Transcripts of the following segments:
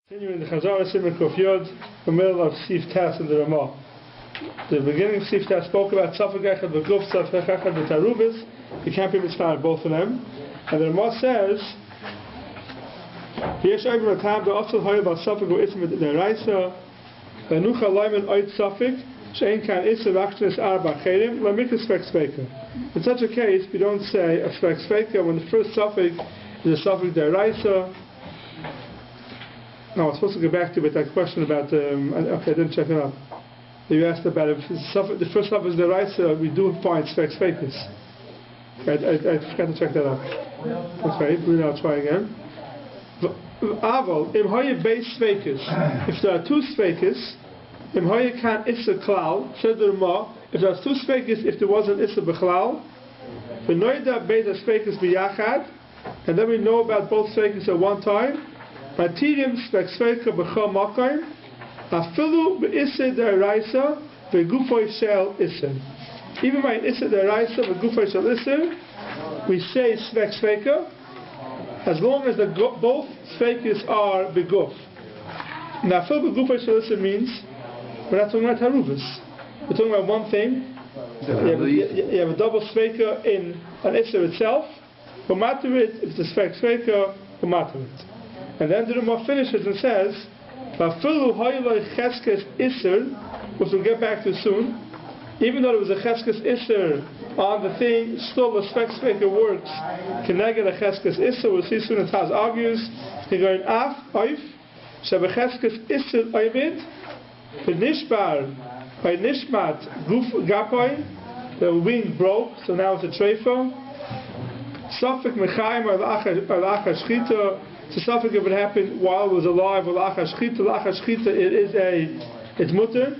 Continuing the Chazzarah Semicha Yod, the middle of Sif Tas and the Ramah. The beginning of Sif Tas spoke about Tzafik Echad B'Guf, Tzafik Echad B'Tarubis. You can't be mitzvah both of them. And the Ramah says, V'yesh Oiv Ratam B'Otzal Hoya B'Tzafik B'Itzim B'Deraisa V'Nucha Loimen Oid Tzafik She'en Kan Isser V'Achshnes Arba Cherim L'Mikra Svek Sveka. In such a case, we don't say a Svek Sveka when the first Tzafik is a Tzafik Deraisa. No, I was supposed to go back to that question about, okay, I didn't check it out. You asked about if the first stuff is the right, so we do find Svek Svekis. I forgot to check that out. Okay, I'll try again. Aval, Im Hoye base Svekis. If there are two Svekis, Im Hoye can Issa Klal, said the Ramah, if there are two Svekis, if there wasn't Issa Bechlal, V'noida Beis Svekis B'yachad, and then we know about both Svekis at one time. Matirim Svek Sveka B'chol Makayim Afilu B'Isser Deraisa V'Gufay Shel Isser. Even by Isser Deraisa V'Gufay Shel Isser, we say Svek Sveka as long as both Svekis are B'Guf. Now Afilu B'Gufay Shel Isser means we're not talking about Haruvas. We're talking about one thing. You have a double Sveka in an Isser itself. B'Matarit, if it's a Svek Sveka, B'Matarit. And then the Ramah finishes and says, which we'll get back to soon, even though it was a Cheskes Isser on the thing, still the Svek Sveka works. Keneged a Cheskes Isser, we'll see soon as Taz argues, he's going Af, Oif, Sheba Cheskes Isser Oivid, Nishbar, by Nishmat, Guf Gapai, the wing broke, so now it's a Treifa. Safik Mechaim, or L'achar Shchita, so something if it happened while it was alive, or l'achar shchita, it's mutter.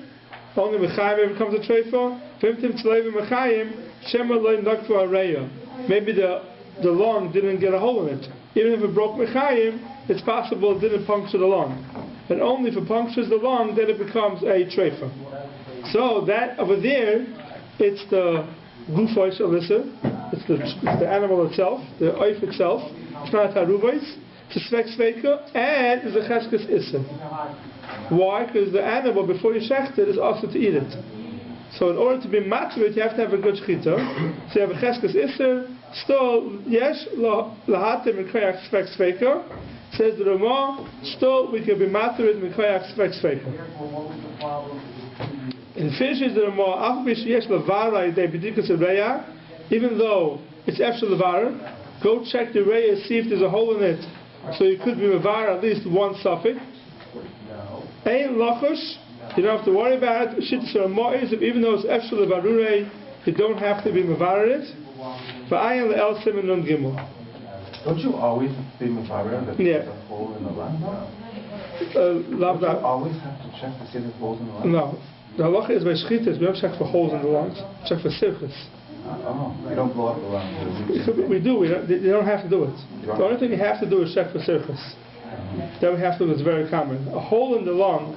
Only mechayim if it becomes a treifa. V'imtim tzleiv mechayim shema loy nakfu areya. Maybe the lung didn't get a hole in it. Even if it broke mechayim, it's possible it didn't puncture the lung. And only if it punctures the lung, then it becomes a treifa. So that over there, it's the gufay shalisa. It's the animal itself, the oif itself. It's not haruvais. To Svek Sveka, and is a Cheskes Isser. Why? Because the animal, before you shecht it, is also to eat it. So in order to be matrit, you have to have a good shchita. So you have a Cheskes Isser, still, yesh, lahatim mikoyach Svek Sveka, says the Ramah, still we can be matrit mikoyach Svek Sveka. In finishes the Ramah, afbish yesh lavara yidei b'dikas reya, even though it's efshel lavara, go check the reya, see if there's a hole in it. So you could be mevar at least one suffix. Ein lachush, you don't have to worry about it. Shittas Ramah is, even though it's efshel levarure, you don't have to be mevar it. V'ayin le'el simen nun gimel. Don't you always be mevar that there's a hole in the lung? Don't you always have to check to see if there's holes in the lung? No. The halacha is by shchitas, we don't check for holes in the lungs. Check for sirchus. Oh, you don't blow up the lungs. We do. You don't have to do it. The only thing you have to do is check for circus. That we have to do is very common. A hole in the lung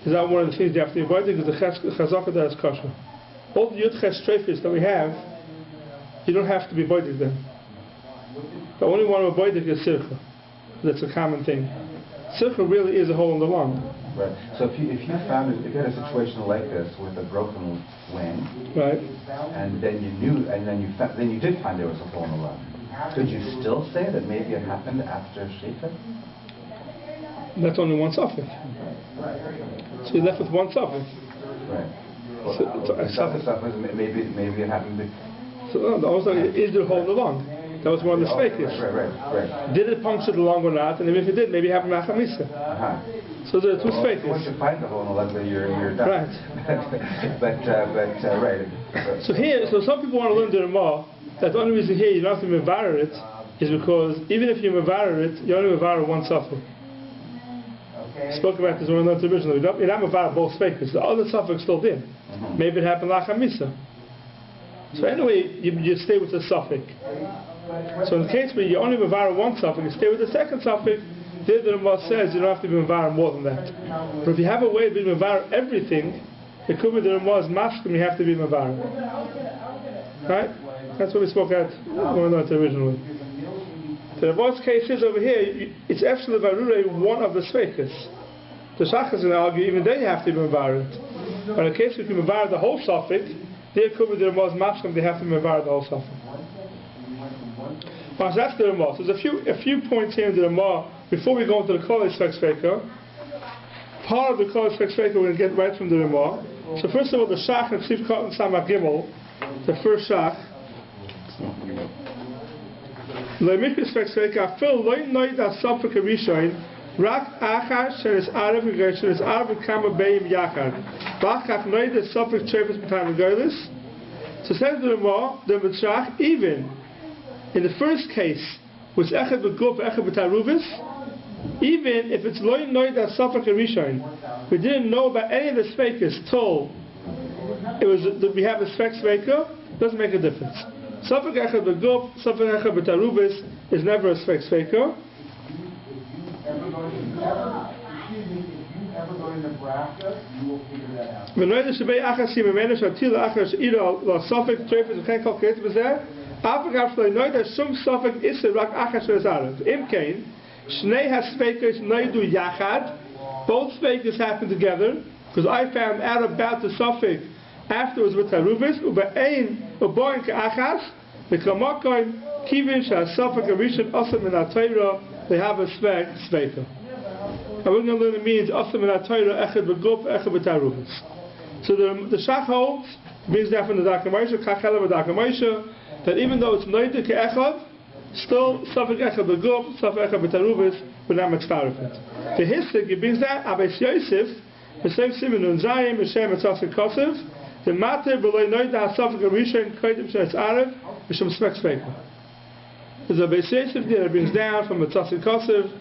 is not one of the things you have to avoid because the chazaka that is kosher. All the yud-ches trefis that we have, you don't have to be avoided them. The only one to avoid it is circa. That's a common thing. Circa really is a hole in the lung. Right. So if you had a situation like this with a broken wing, right, and then you did find there was a hole in the lung, could you still say that maybe it happened after shita? That's only one suffix. So you're left with one suffix. Right. Well, maybe it happened. So also, is there a hole in the lung? That was one of the spakes. Right. Did it puncture the lung or not? And if it did, maybe it happened machamisa. So there are two spakes. Once you find the hole in the lung, then you're done. Right. Right. So some people want to learn the Ramah that the only reason here you don't have to mevar it is because even if you mevar it, you only mevar one suffix. Spoke about this when we learned originally. You're not mevar both spakes. The other suffix still did. Maybe it happened machamisa. So anyway, you stay with the suffix. So in the case where you only mevar one suffix, you stay with the second suffix. There the Ramah says you don't have to be mevar more than that. But if you have a way of being mevar everything, it could be the Ramah's maskim, you have to be mevar. Right? That's what we spoke at when we learned originally. The Rav's case is over here, it's actually one of the Sveikas. The Shach is going to argue, even they have to be Mevared. But in the case we can Mevared the whole Suffolk, there could be the Ramah's Mashlam, they have to Mevared the whole Suffolk. So that's the Ramah. So there's a few points here in the Ramah before we go into the Klal Sveiker. Part of the Klal Sveiker we're going to get right from the Ramah. So first of all, the Shach and Sivkot and Samach Gimel, the first Shach. Le'mikra Sveiker, Phil loy noy da Suffolk Rishoin, Rak Achar shenis Arav shenis Arav Kama Beim Yachar, Bachach noy da Suffolk Trefus B'Tam Goylis. So says the Ramah, the Mitzrach, even in the first case, which Echad B'Guf, Echad B'Taruvis, even if it's loy noy da Suffolk Rishon, we didn't know about any of the Sveikas till we have a Sveika, doesn't make a difference. Suffolk Echad B'Guf, Suffolk Echad B'Taruvis is never a Sveika. When Reda Shabei Achas Yimemenu Shatila Achas Ira La Suffolk Trefus V'Chen Kol Keretz B'Zeh Afagav Shloi Noy Da Shum Suffolk Isser Rak Achas Sheres Arav Imkein Shnei HaSveikas Noidu Yachad. Both Sveikas happen together, because I found out about the Suffolk afterwards with Taruvis Ube'ein Uboin Ka'achas V'Kamakoin Kivin Shah Suffolk Arishon Osam Min HaTorah. They have a Sveika. And we're going to learn it means Osam Min HaTorah Echad B'Guf Echad B'Taruvis. So the Shach holds, brings down from the Darkei Moshe, Kachela B'Darkei Moshe, that even though it's Noite Ke'echad, still Suffolk Echad B'Guf, Suffolk Echad B'Taruvis, we're not mitzvah. The Histik, it brings that Abbas Yosef, B'Shem Simon Nun Zayim, B'Shem Etzasik Kosev, the Mater B'Loi Noite HaSuffolk Arishon, Kodim Sheretz Arav, B'Shem Smek Sveika. There's Abbas Yosef there that brings down from Etzasik Kosev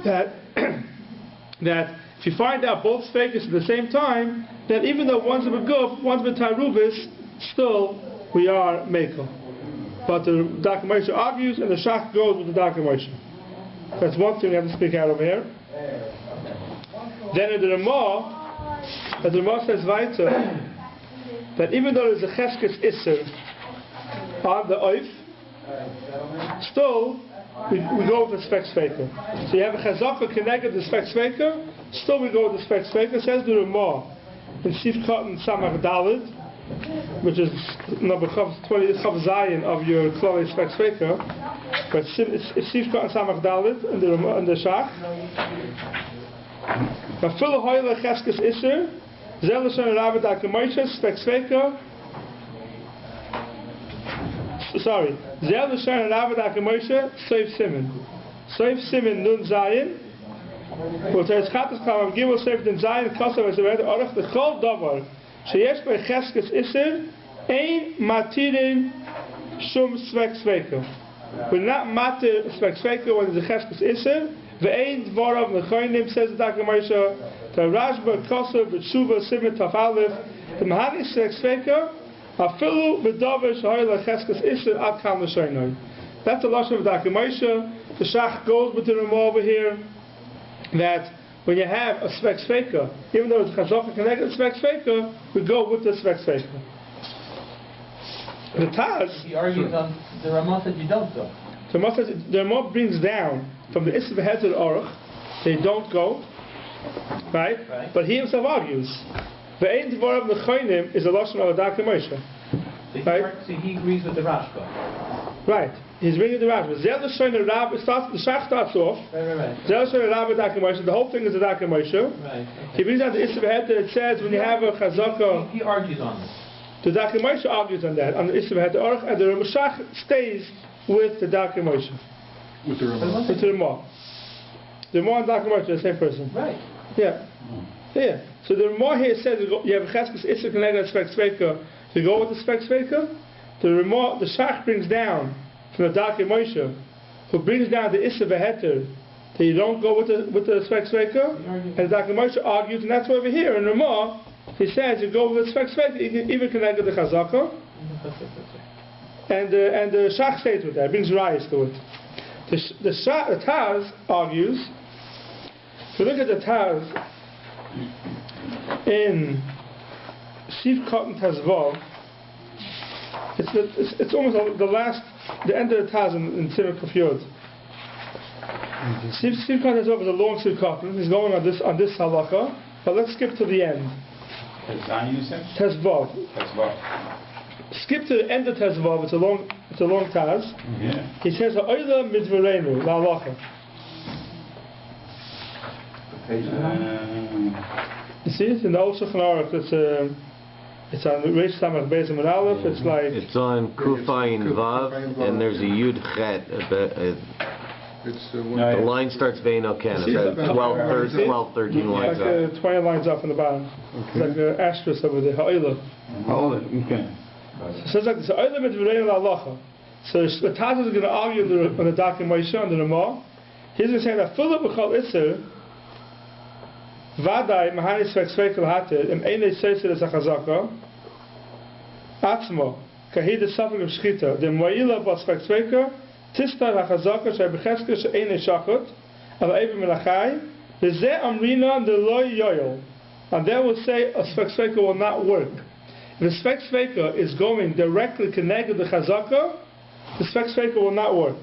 that if you find out both Sveikas at the same time, that even though one's a Beguf, one's a Taruvis, still we are Mekel. But the Darkei Moshe argues, and the Shach goes with the Darkei Moshe. That's one thing we have to speak out over here. Then in the Ramah says weiter, that even though there's a Cheskes Isser on the Oif, still we go with the Spek Sveika. So you have a Chazaka connected to the Spek Sveika, still we go with the Spek Sveika. Says the Ramah in Sivkot and Samach Daled, which is number 20 Chav Zayin of your Klal Spek Sveika, but it's Sivkot and Samach Daled in the Shach. But Phil Hoyle Cheskes Isser, Zel Lashon Rabbi Darkei Moshe Spek Sveika. Sorry, Zel Lashon Rabbi Darkei Moshe Soif Simon Nun Zayin. Well, there's Chatas Kalam Gimel Soif Nun Zayin Kosav as a red Orach the Chol Davar Sheyesh Bei Cheskes Isser Ein Matirin Shum Svek Sveika. We're not Matir Svek Sveika when there's a Cheskes Isser. Ve'ein Dvorav Nechoinim says the Darkei Moshe. The Rashba Kosav B'Tshuva Simon Taf Aleph. The Mahani Svek Sveika. Afilu B'Dover Shehoyle Cheskes Isser Ad Kam L'Shoinoi. That's the lashon of Darkei Moshe. The Shach goes with the Ramah over here that when you have a Svek Sveika, even though it's Chazaka connected to Svek Sveika, we go with the Svek Sveika. The Taz. He argues on the Ramah said you don't go. The Ramah brings down from the Isser V'Heter to the Orach, they don't go, right? But he himself argues. Ve'ein Dvorav Nechoinim is a lashon of Darkei Moshe. So he agrees with the Rashba. Right. He's bringing the Rashba. Zel Lashon Rabbi the Shach starts off. Right. Zel Lashon Rabbi Darkei Moshe. The whole thing is the Darkei Moshe. Right. He brings out the Isser V'Heter. It says when you have a Chazaka. He argues on this. The Darkei Moshe argues on that on the Isser V'Heter Orach, and the Ramah stays with the Darkei Moshe. With the Ramah. With the Ramah. The Ramah and Darkei Moshe are the same person. Right. Yeah. Yeah. So the Ramah here says you have a Cheskes Isser connected to Spek Sveika. You go with the Spek Sveika. The Shach brings down from the Darkei Moshe, who brings down the Isser V'Heter, that you don't go with the Spek Sveika. And the Darkei Moshe argues, and that's why over here in Ramah he says you go with the Spek Sveika, even connected to the Chazaka. And the Shach stays with that, brings Rayas to it. The Taz argues. If you look at the Taz in Sivkot and Tazvav, it's almost the end of the Taz in Simon Kuf Yod. Sivkot has over the long Sivkot. He's going on this halacha, but let's skip to the end. Tezvav. Skip to the end of Tezvav. It's a long Taz. Yeah. He says ha'olam midvarenu la'halacha. You see it in the old Shulchan Aruch. It's on Reish Samach Beis Amud Aleph. It's like it's on Kufayin Vav, and there's a Yud Chet. The line starts Vein Ken. It's at 12, 13 lines like up. 20 lines up on the bottom. It's like an asterisk over there. Ha'olam. Okay. So it says like this. Ha'olam midvarenu la'halacha. So the Taz is going to argue on the Dak and Moshe on the Ramah. He's going to say that full of b'chol iser. Vadai mahani svek l'hated im einei seisir es hachazaka atzmo kahid es safek of shchita dem moila bas svek tistar hachazaka shei b'chesker shei einei shachot al eivim melachai v'zeh amrina de lo yoyol, and they will say a svek will not work. If the svek is going directly connected to the chazaka, the svek will not work.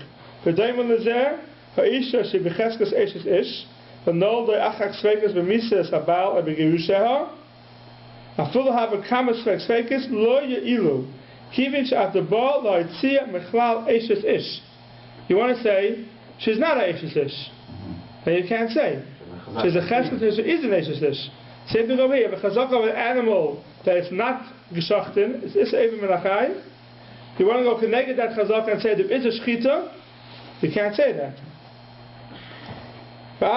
V'daim lezer ha'isha shei b'chesker eshes ish v'nol doy achak svekes b'mises habal and b'gerusheha afilu have a kama svekes lo ye'ilu kivich at the ball lo yitzia mechlal eshes ish. You want to say she's not a eshes ish, and you can't say she's a cheskes ish, is an eshes ish. Same thing over here. If a chazaka of an animal that is not geschachten, it's even melachai. You want to go connect that chazaka and say there is a shchita, you can't say that. From a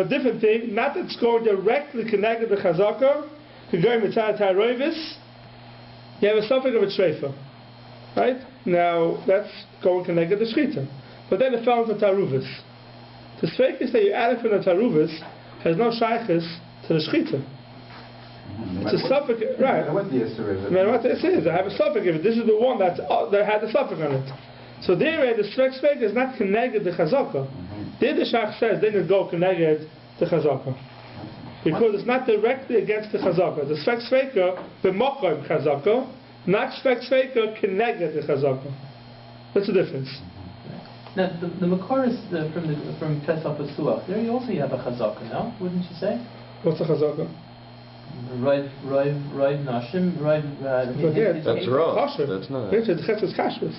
different thing, not that it's going directly connected to Chazaka, to go mitzad tarovis, you have a suffix of a treifa, right? Now that's going connected to Shchita, but then it fell into taruvis. The svekis that you added from the taruvis has no shaykhis to the Shchita. It's a suffix, right? What the Isser is? No matter what this is, I have a suffix. If this is the one that had the suffix on it. So there, the svek is not connected to Chazaka. There the Shach says they didn't go connected to Chazaka. Because it's not directly against the Chazaka. The svek b'mokom Chazaka, not svek connected to Chazaka. That's the difference. Now, the Makor is from Pesach Pesuach. There you also have a Chazaka, no? Wouldn't you say? What's the Chazaka? Roiv Nashim, Roiv. That's wrong. That's not. The Chet is kashrus.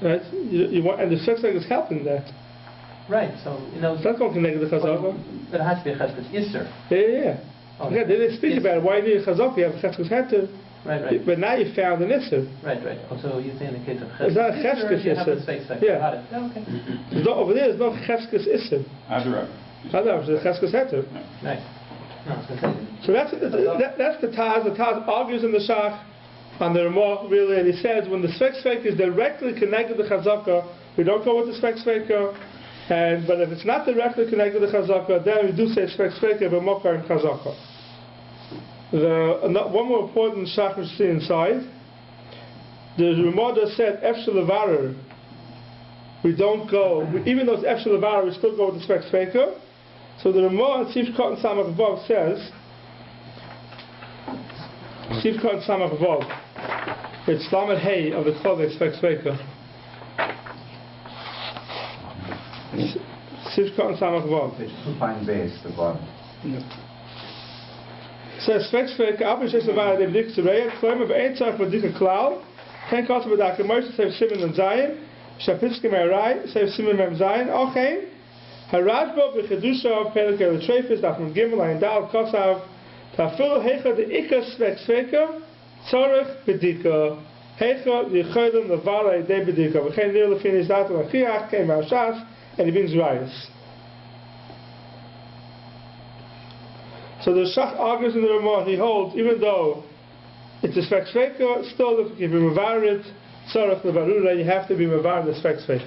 Right? You want, and the svek is helping that. Right. So it's not going to connect to the Chazaka. But it has to be a Cheskes Isser. Yeah. Oh, yeah, they didn't speak about it. Why do you need a Chazaka? You have a Cheskes Heter. Right. But now you found an Isser. Right. So you say in the case of Cheskes It's not a Cheskes you have the Isser. svek. Yeah. Got it. Oh, okay. Over there, there's no Cheskes Isser. Harav. Harav, it's a Cheskes Heter. Right. No, So that's the Taz. The Taz argues in the Shach on the Ramah, really, and he says when the svek is directly connected to Chazaka, we don't go with the svek. But if it's not directly connected to Chazaka, then we do say svek but Mokar and Chazaka. One more important Shach we see inside. The Ramah said Efshel Levarer. We don't go, even though it's Efshel Levarer, we still go with the svek. So the Ramah, Sivkot and Samach Vav says, Sivkot and Samach Vav, it's Lamed Hey of the Chodesh Svek. Sivkot and Samach Vav. It's too fine base, the bottom. Says Svek, Apish es Levar Adem Dik Tzurei, Kloim of Ein Tzarech V'Dika Klal, Ken Kotzah B'Dak Moshe, Sev Simen and Zayin, Shapitzke Me'arai, Sev Simen Mem Zayin, Ochein, Harajbo b'chedusha pelik el-trefis dafim gimel ayin dal kosav tafilu hecha de ikka svek tzorech bedika hecha yichodim levara yedei bedika v'chein nir lefin izdat l'chiach kein ma'ashas and he brings rayas. So the Shach argues in the Ramah, he holds even though it's a svek still if you mevar it tzorech levarura you have to be mevar the svek.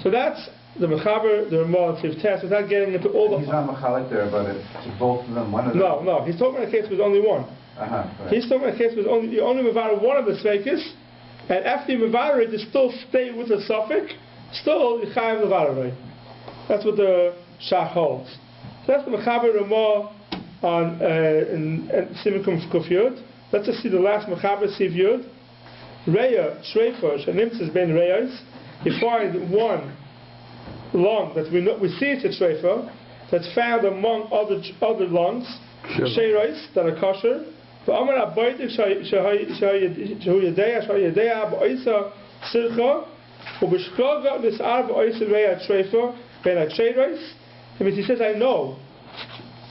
So that's the Mechaber, the Ramah, and Tzivtes, without getting into all the... He's not Mechalik there, but it's both of them, one of them. No, he's talking about a case with only one. Right. He's talking about a case with you only Mevar one of the Svekis, and after you Mevar it, you still stay with the suffix, still you Chayav Levar. That's what the Shach holds. So that's the Mechaber, Ramah, on in Semicha Kuf Yud. Let's just see the last Mechaber Siv Yud. Reya Shreifa Shanimtzes Ben Reyos. You find one lung that we see it's a Shreifa that's found among other lungs, Sheiros that are kosher. V'amar Abaydik Shahu Yedea B'Oisa Sircha U'Bishkoga Nis'ar B'Oisa Reya Shreifa Ben HaSheiros. That means he says, I know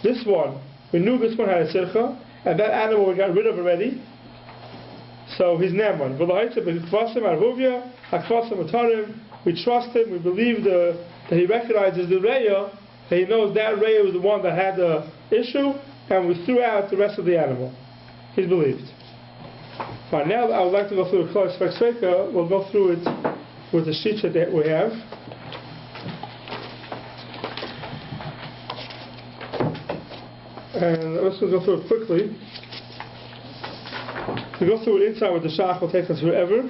this one. We knew this one had a sircha, and that animal we got rid of already. So he's Naaman. We trust him. We believe that he recognizes the reya, that he knows that reya was the one that had the issue, and we threw out the rest of the animal. He's believed. Fine. Now I would like to go through the Klal Semicha. We'll go through it with the sheets that we have. And let's go through it quickly. To go through it inside with the shach will take us forever.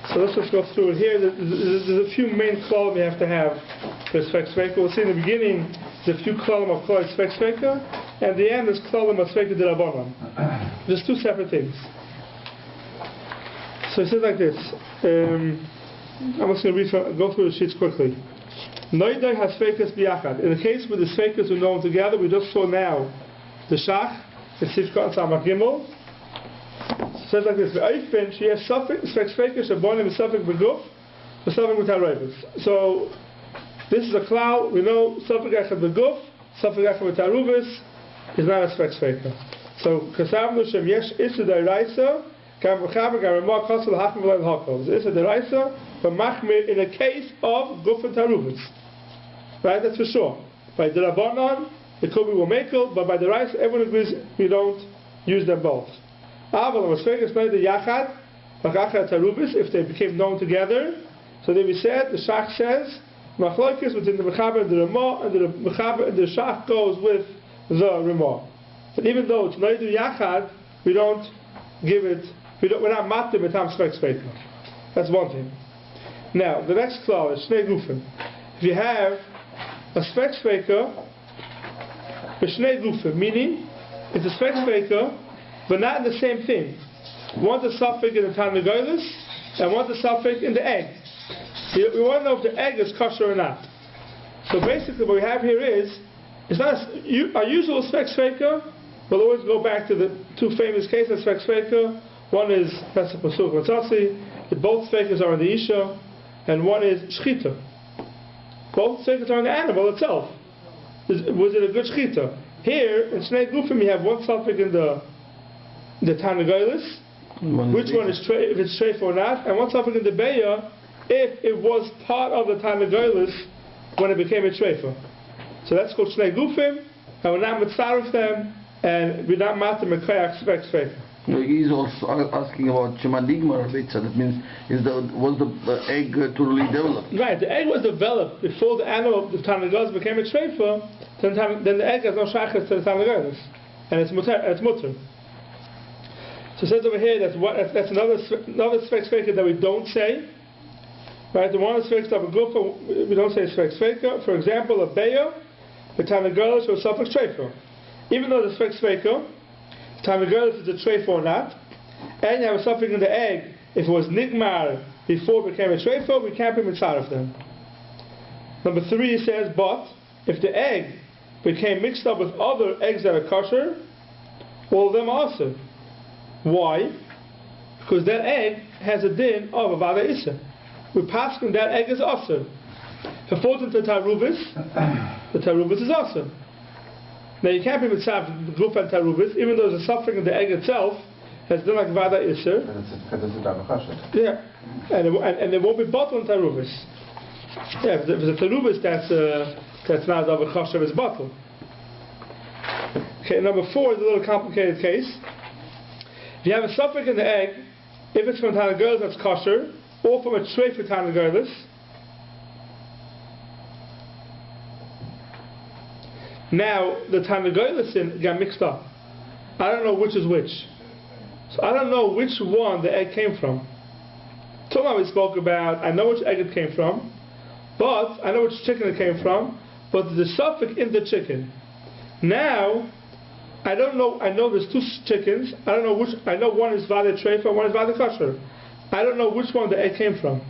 So let's just go through it here. There's a few main klalim we have to have for Semicha. We'll see in the beginning there's a few klalim of Klal Semicha, and at the end there's klalim of Semicha d'Rabbanan. There's two separate things. So it says like this. I'm just going to go through the sheets quickly. Noidai has Sfeikas biyachad. In the case where the Sfeikas are known together, we just saw now the Shach, the Sifka and Samach Gimel. It says like this: V'ayfen she has Sfeikas shabonim v'safek beguf v'safek v'tarayvus. So this is a klal. We know safek echad beguf, safek echad v'taruvus is not a Sfeika. So kasavnu shem yesh issa da'iraisa kam v'chaber kam remar kosel hachim v'leil hakol. So issa da'iraisa but machmir in a case of guf and taruvus. Right, that's for sure. By the Rabbanon, it could be Womekel, but by the rice, everyone agrees we don't use them both. If they became known together, so then we said, the Shach says, Machlokes within the Mechaber and the Ramah, and the Mechaber and the Shach goes with the Ramah. But even though it's Noidu Yachad, we don't give it, we're not matim etam Sfeika. That's one thing. Now, the next clause is Shnei Gufen. If you have a Sfeika, B'Shnei Gufen, meaning it's a Sfeika, but not in the same thing. One's a suffix in the Tarnagolis, and one's a suffix in the egg. We want to know if the egg is kosher or not. So basically, what we have here is, it's not our usual Sfeika. We'll always go back to the two famous cases of Sfeika. One is Pesach Pasuk Matzasi. Both Sfeikas are in the Isha, and one is Shchita. Both Sfeikas are in the animal itself. Was it a good Shchita? Here, in Shnei Gufim, you have one suffix in the Tarnagolis, which one is if it's treif or not, and one suffix in the Beya, if it was part of the Tarnagolis when it became a treifa. So that's called Shnei Gufim, and we're not mitzaref them, and we're not matam mekayach Sfeika. He's also asking about Shemadigma Rabitza. That means was the egg totally developed? Right, the egg was developed before the animal, the Tarnagolis became a treifa. Then the egg has no shachas to the Tarnagolis, and it's mutter. So it says over here that's another Sfeika that we don't say. Right, the one is Sfeika of a Gufa, we don't say Sfeika. For example, a Beya, the Tarnagolis or suffix treifa. Even though the Sfeika, Tarnagolis is a treifa or not, and you have a suffix in the egg, if it was Nigmar before it became a treifa, we can't be mitzvah of them. Number 3 says, but if the egg became mixed up with other eggs that are kosher, all of them are also. Why? Because that egg has a din of Avada Issa. We pass from that egg is also. If it falls into the Tarubis is also. Now you can't be mitzvah the group and Tarubis, even though there's a suffering in the egg itself, has done like Vada Issa. Yeah. And there won't be bottle in Tarubis. Yeah, if there's a Tarubis that's not a Chashav, it's bottle. Okay, number 4 is a little complicated case. If you have a suffix in the egg, if it's from Tarnagolis that's kosher, or from a treifa for Tarnagolis, now the Tarnagolis got mixed up. I don't know which is which. So I don't know which one the egg came from. Till now we spoke about, I know which egg it came from, but I know which chicken it came from, but there's a suffix in the chicken. Now, I don't know. I know there's two chickens. I don't know which. I know one is vade treifa, one is vade kosher. I don't know which one the egg came from.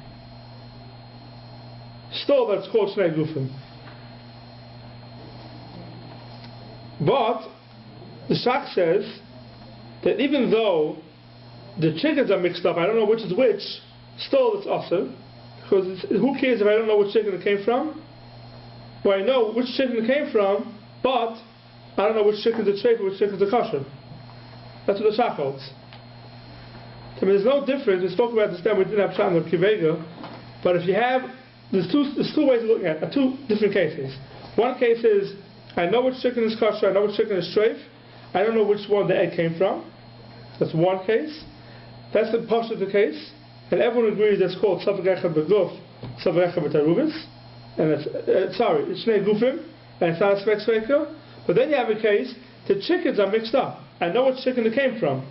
Still, that's called shnei gufim. But the Shach says that even though the chickens are mixed up, I don't know which is which. Still, it's also because who cares if I don't know which chicken it came from? Well, I know which chicken it came from, but I don't know which chicken is treifa, which chicken is kosher. That's what the Shach holds. I mean, there's no difference. We spoke about this time. We didn't have Pshat or Kivega, but if you have, there's two ways of looking at it. Two different cases. One case is I know which chicken is kosher. I know which chicken is treif. I don't know which one the egg came from. That's one case. That's the part of the case, and everyone agrees that's called safek echad beguf, safek echad b'tarubis, and it's shnei gufim, and it's not a spek sveika. But then you have a case the chickens are mixed up. I know which chicken it came from,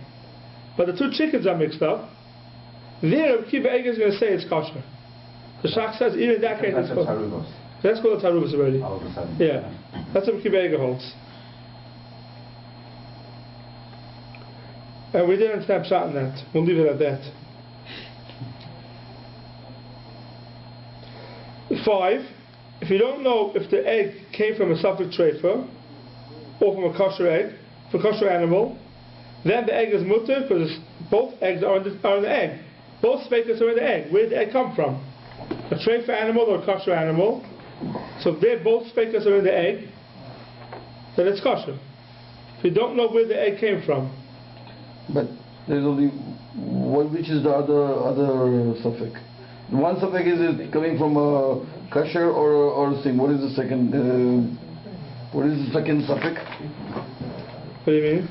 but the two chickens are mixed up. There, Rabbi Kiva is going to say it's kosher. The Shach says even in that case it's kosher. That's called a tarubis already. Yeah, that's what Rabbi Kiva holds. And we didn't snap shot on that. We'll leave it at that. 5. If you don't know if the egg came from a safek treifa or from a kosher egg, from a kosher animal, then the egg is mutter because both eggs are in the egg. Both speakers are in the egg. Where did the egg come from? A treifa animal or a kosher animal. So if they're both speakers are in the egg, then it's kosher. If you don't know where the egg came from. But there's only one, which is the other suffix. One suffix is it coming from a kosher or a thing. What is the second? What is the second suffix? What do you mean?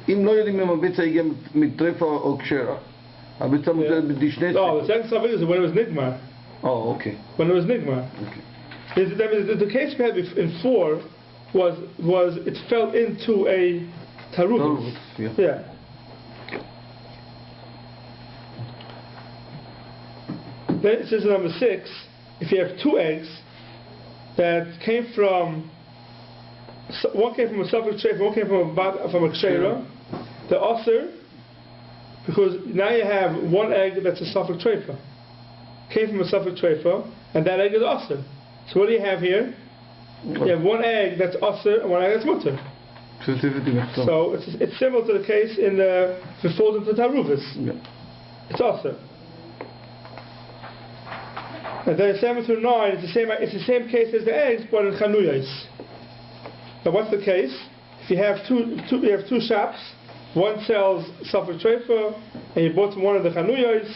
אם לא יודעים אם הביצה הגיעה מטרפה או כשרה. הביצה מוטלת בשני... No, the second suffix is when it was nigmar. Oh, okay. When it was nigmar. Okay. The case we had in 4 was it fell into a tarubis. Yeah. Then it says in number 6, if you have 2 eggs that came from, one came from a safek treifa, one came from a kshera, the osir, because now you have one egg that's a safek treifa, came from a safek treifa, and that egg is osir. So what do you have here? You have one egg that's osir and one egg that's mutter. So it's similar to the case in the if it falls into tarubis. Yeah. It's osir. And then 7 through 9, it's the same case as the eggs, but in chanuyos. Now what's the case? If you have two shops, one sells safek treifa, and you bought from one of the chanuyos,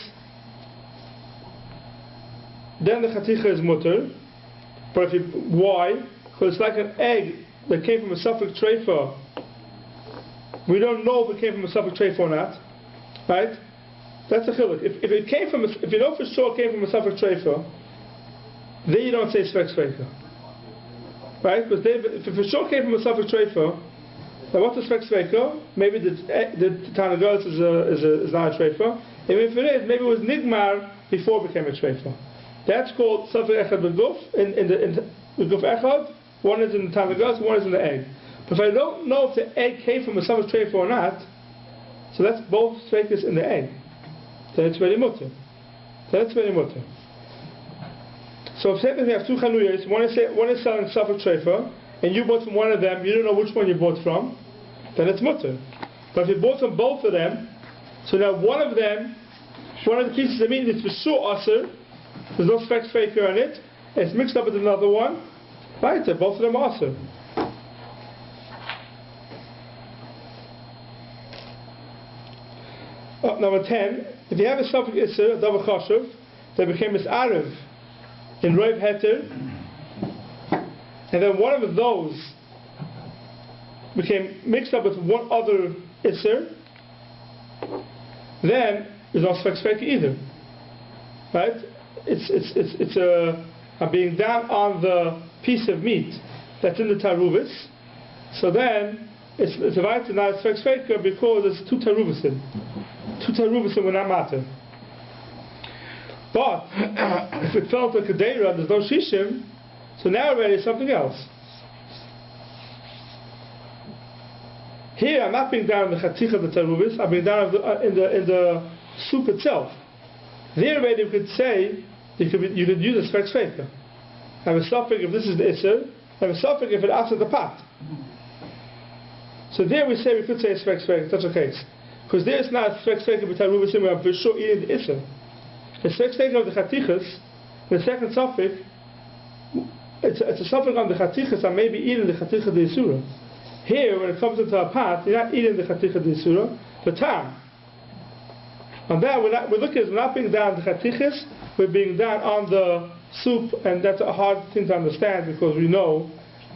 then the chaticha is mutter. But why? Because it's like an egg that came from a safek treifa. We don't know if it came from a safek treifa or not, right? That's a chiluk. If you know for sure it came from a safek treifa, then you don't say spek sveika, right? Because if it for sure came from a safek treifa, then what's a spek sveika? Maybe the Tanagas is not a treifa. And if it is, maybe it was nigmar before it became a treifa. That's called safek echad beguf. In the guf echad, one is in the Tanagas, one is in the egg. But if I don't know if the egg came from a safek treifa or not, so that's both sveikas in the egg. Then it's very mutter. So if we have 2 chanuyos, one is selling safek treifa, and you bought from one of them, you don't know which one you bought from, then it's mutter. But if you bought from both of them, so now one of the pieces of meat is for sure aser, there's no spek faker on it, and it's mixed up with another one, right? So both of them are aser. Number 10, if you have a safek iser, a double chashuv, that became his Arav in Roiv Heter, and then one of those became mixed up with one other iser, then there's no spek either, right? I'm being down on the piece of meat that's in the tarubis, so then it's a right to not spek because there's 2 tarubisim. 2 tarubisim will not matter. But if it fell to Kedera and there's no shishim, so now already it's something else. Here I'm not being down in the chatzich of the tarubis, I'm being down in the soup itself. There already you could say, you could use a spek sveika. Have a suffix if this is the isser, have a suffix if it asks the pot. So there we say we could say a spek sveika, that's okay. Because there it's not a spek sveika with tarubis, we are for sure eating the isser. The spek sveika of the chatichas, the second suffix, it's a suffix on the chatichas, and maybe eating the chatichas of the isura. Here, when it comes into a pot, you're not eating the chatichas of the isura, the tam. On that, we're looking at not being down the chatichas, we're being down on the soup, and that's a hard thing to understand because we know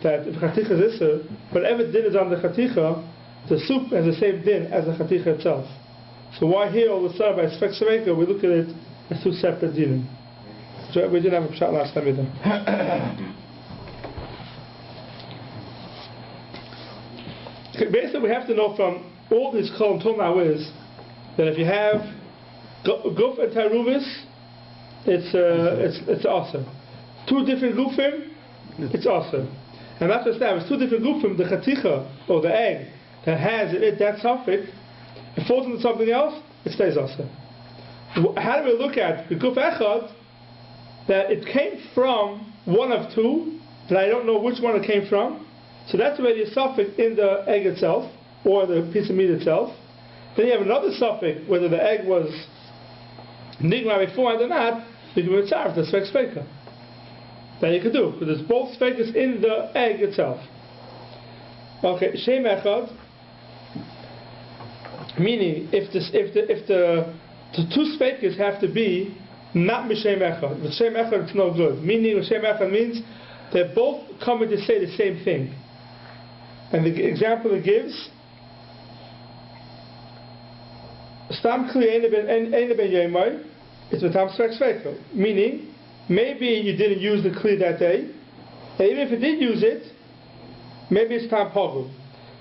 that if chaticha is isser, whatever din is on the chaticha, the soup has the same din as the chaticha itself. So why here all of a sudden by Sfek Semicha we look at it as two separate dinim? So we didn't have a pshat last time either. Basically, we have to know from all these kol until now is that if you have guf and taruvis, it's awesome. Two different gufim, it's awesome. And not just that, it's two different gufim, the chaticha or the egg that has in it that suffix, it falls into something else, it stays awesome. How do we look at the guf echad that it came from one of two, but I don't know which one it came from? So that's already a suffix in the egg itself or the piece of meat itself. Then you have another suffix whether the egg was nigma beforehand or not. You can mitzaref the spek speka. That you could do because there's both spekas in the egg itself. Okay, shem echad, meaning if the two spekas have to be not mishem echad. With shem echad it's no good. Meaning with shem echad means they're both coming to say the same thing. And the example it gives, stam kli ein ben yomai, it's v'tam spek speka. Meaning, maybe you didn't use the kli that day, and even if you did use it, maybe it's tam pogum.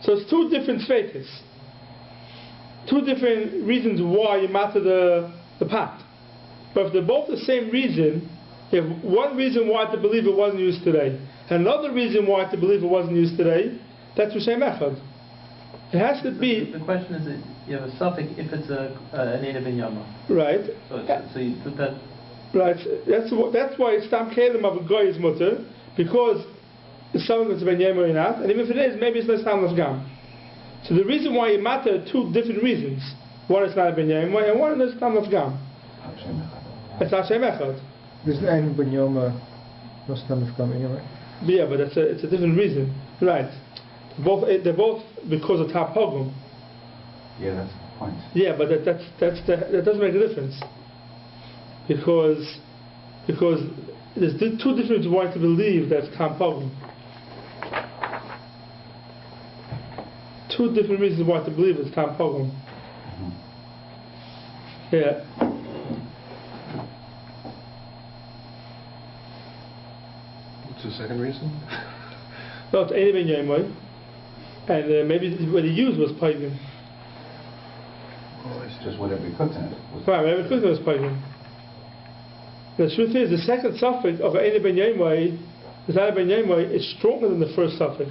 So it's two different spekas, two different reasons why you matter the pot. But if they're both the same reason, you have one reason why to believe it wasn't used today, and another reason why to believe it wasn't used today, that's Rishem Echad. It has to be. The question is that you have a suffix if it's an Eina ben Yama. Right. So you put that. Right. That's why Stam Kelim of a Goy is mutter, because it's something that's ben Yama or not, and even if it is, maybe it's not Stam Gam. So the reason why you matter are two different reasons. One is not ben Yama, and one is Stam Gam. It's Hashem Echad. There's an Eina ben Yama, no Stam Gam anyway. Yeah, but it's a different reason. Right. They're both because of Tap Pogum. Yeah, that's the point. Yeah, but that doesn't make a difference. Because there's two different ways to believe that's Tap Pogum. Two different reasons why to believe it's Tap Pogum. Yeah. What's the second reason? No, it's Eina ben Yomai. And maybe what he used was pagan. It's just whatever he cooked in it. Right, whatever he cooked in it was pagan. The truth is, the second suffix of Eina ben Yomai, is stronger than the first suffix.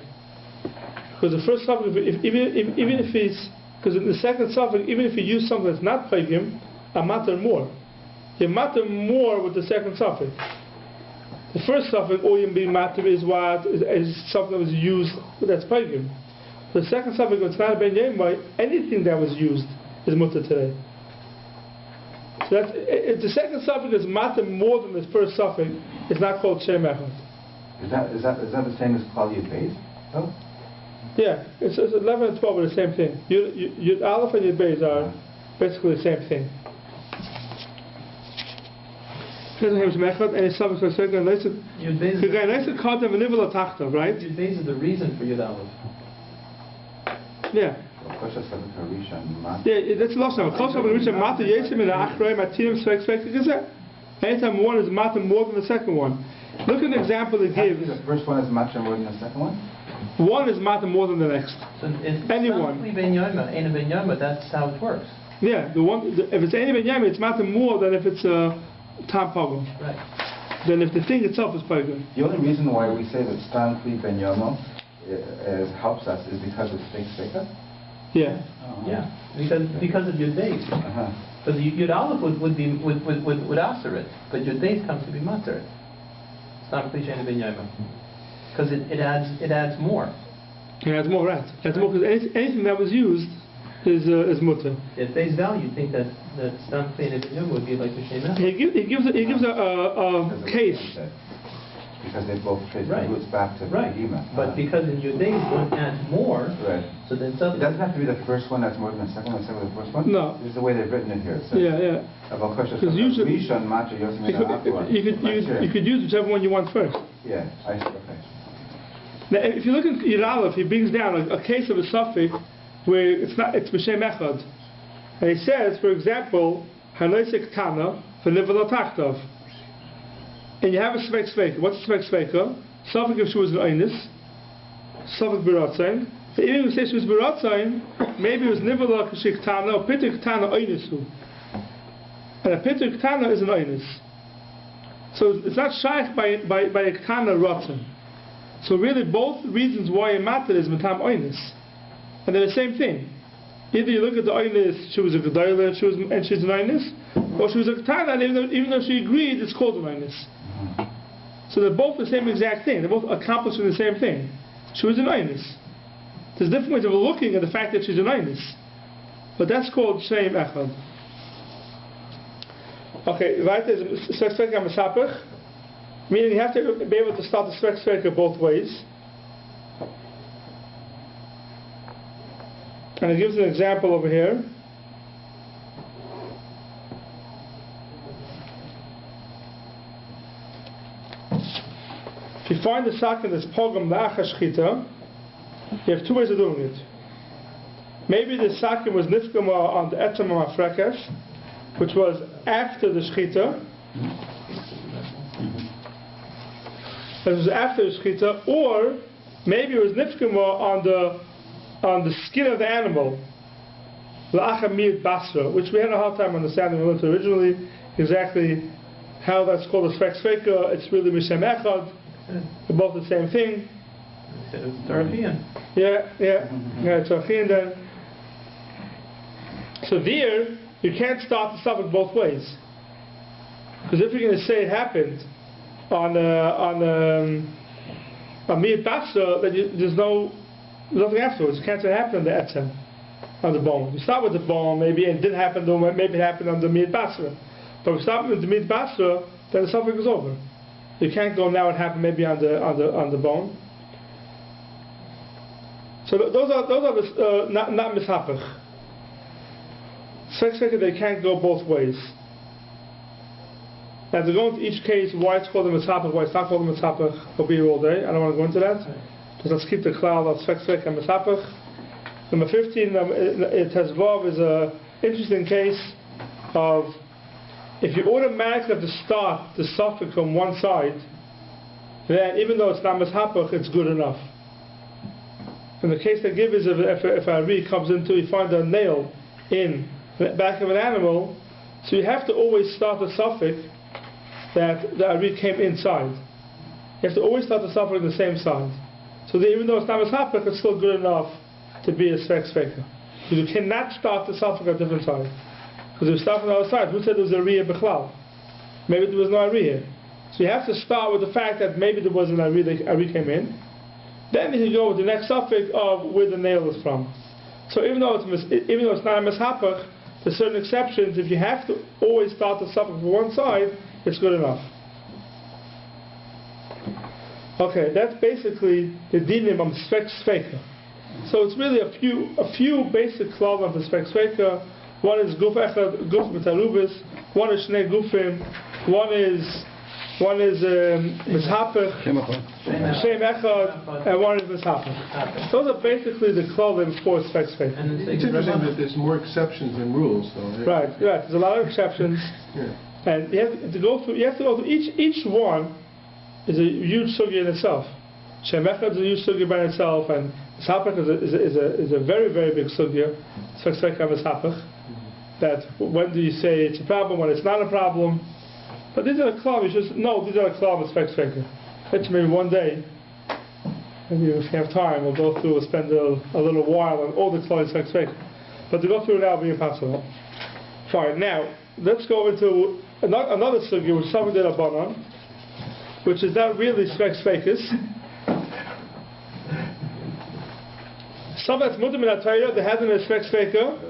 Because the first suffix, even if he's, because in the second suffix, even if you use something that's not pagan, I matter more. You matter more with the second suffix. The first suffix, oyim being matter, is something that was used that's pagan. The second suffix, it's not ben yomai, anything that was used is mutter today. So that's, if the second suffix is matter more than the first suffix, it's not called shem echad. Is that the same as Klal Yud Beis? Oh? Yeah, it's 11 and 12 are the same thing. Yud Aleph and Yud Beis are basically the same thing. Right? Yud Beis is the reason for Yud Aleph. Yeah. Yeah, that's lost now. Anytime one is matter more than the second one. Look at the example it gives. The first one is matter more than the second one? One is matter more than the next. So if anyone. Eina ben Yoma, that's how it works. Yeah, if it's Eina ben Yoma, it's matter more than if it's Tam Pogum. Right. Than if the thing itself is Pogum. The only reason why we say that Stam Kli Ben Yomo helps us is because of Spek Speka? Yeah. Yeah, because of Yud Beis. Because Yud Aleph would answer it, but Yud Beis comes to be matter. It's not Kli Shein Ben Yoma. Because it adds more. It adds more, right? It adds more because anything that was used is mutter. At face value, you think that Stam Kli Shein Ben Yoma would be like the Shem. He gives a case. Because they both trace the roots back to Yima. But because in Yud Beis one adds more, so then it doesn't have to be the first one that's more than the second one, the first one? No. This is the way they've written it here. So Because usually you could use whichever one you want first. Yeah, I see, okay. Now, if you look at Yud Aleph, he brings down a case of a suffix where it's b'shem echad, and he says, for example, hanoisek tana v'nivel tachtov, and you have a svek sveka. What's a svek sveka? Suffix if she was an einus, suffix b'ratzain. So even if we say she was b'ratzain, maybe it was nivel k'shik tana or pituk tana einusu, and a pituk tana is an einus. So it's not shaykh by a tana ratzain. So really both reasons why it matter is matam oinus. And they're the same thing. Either you look at the oinus, she was a gedayla and she's an oinus, or she was a ketana, and even though she agreed, it's called an oinus. So they're both the same exact thing. They're both accomplishing the same thing. She was an oinus. There's different ways of looking at the fact that she's an oinus. But that's called shem echad. Okay, weiter is svek mesapach. Meaning you have to be able to start the svek sveka both ways. And it gives an example over here. If you find the sakin that's pogam la'achar shchita, you have two ways of doing it. Maybe the sakin was nifkama on the etzem mafrekesh, which was after the shchita. It was after the shechita, or maybe it was nifkama on the skin of the animal, la'achamid basra, which we had a hard time understanding originally exactly how that's called a svek sveka. It's really mishem echad. They're both the same thing. It's Tarachian. It's Tarachian then. So there, you can't start the suffix both ways, because if you're going to say it happened on Miyat Basra, then there's nothing afterwards. You can't say it happened on the etzem, on the bone. You start with the bone, maybe it didn't happen, or maybe it happened on the Miyat Basra. But if you start with the Miyat Basra, then the suffix is over. You can't go now. It happened maybe on the bone. So those are not mishapach. Svek they can't go both ways. Now to go into each case, why it's called a mitzapach, why it's not called a mitzapach, will be here all day. I don't want to go into that. Just let's keep the cloud of svek and mitzapach. Number 15, Tezvav is an interesting case of if you automatically have to start the suffix from one side, then even though it's not mitzapach, it's good enough. And the case they give is if a Ari comes into, you find a nail in the back of an animal, so you have to always start the suffix that the Ari came inside. You have to always start the suffix on the same side. So that even though it's not mitzapach, it's still good enough to be a svek sveka. Because you cannot start the suffix on a different side. Because if you start from the other side, who said there was a Ari b'chlal? Maybe there was no Ari here. So you have to start with the fact that maybe there was an Ari, the Ari came in. Then you can go with the next suffix of where the nail is from. So even though it's not a mishapach, there's certain exceptions. If you have to always start the suffix from one side, it's good enough. Okay, that's basically the dinim of svek sveka. So it's really a few basic klalim of the svek sveka. One is guf echad, guf mitarubis. One is shnei gufim. One is mishapach, shem echad, and one is mishapach. Those are basically the klalim for svek sveka. It's interesting that there's more exceptions than rules, though. Right. There's a lot of exceptions, and you have to go through each one. Is a huge sugya in itself. Shem echad is a huge sugya by itself, and mishapach is a very, very big sugya. Svek sveka mishapach. That when do you say it's a problem, when it's not a problem? But these are the klalim. You should know these are the klalim of svek sveka. It's maybe one day. Maybe if you have time, we'll go through and spend a little while on all the Klal Yisrael Tzveika. But to go through now will be impossible. Fine, now, let's go into another sugya, which is something that Rabbanan, which is not really Tzveikis. Something that's mutter min ha-Torah, that hasn't a Tzveika.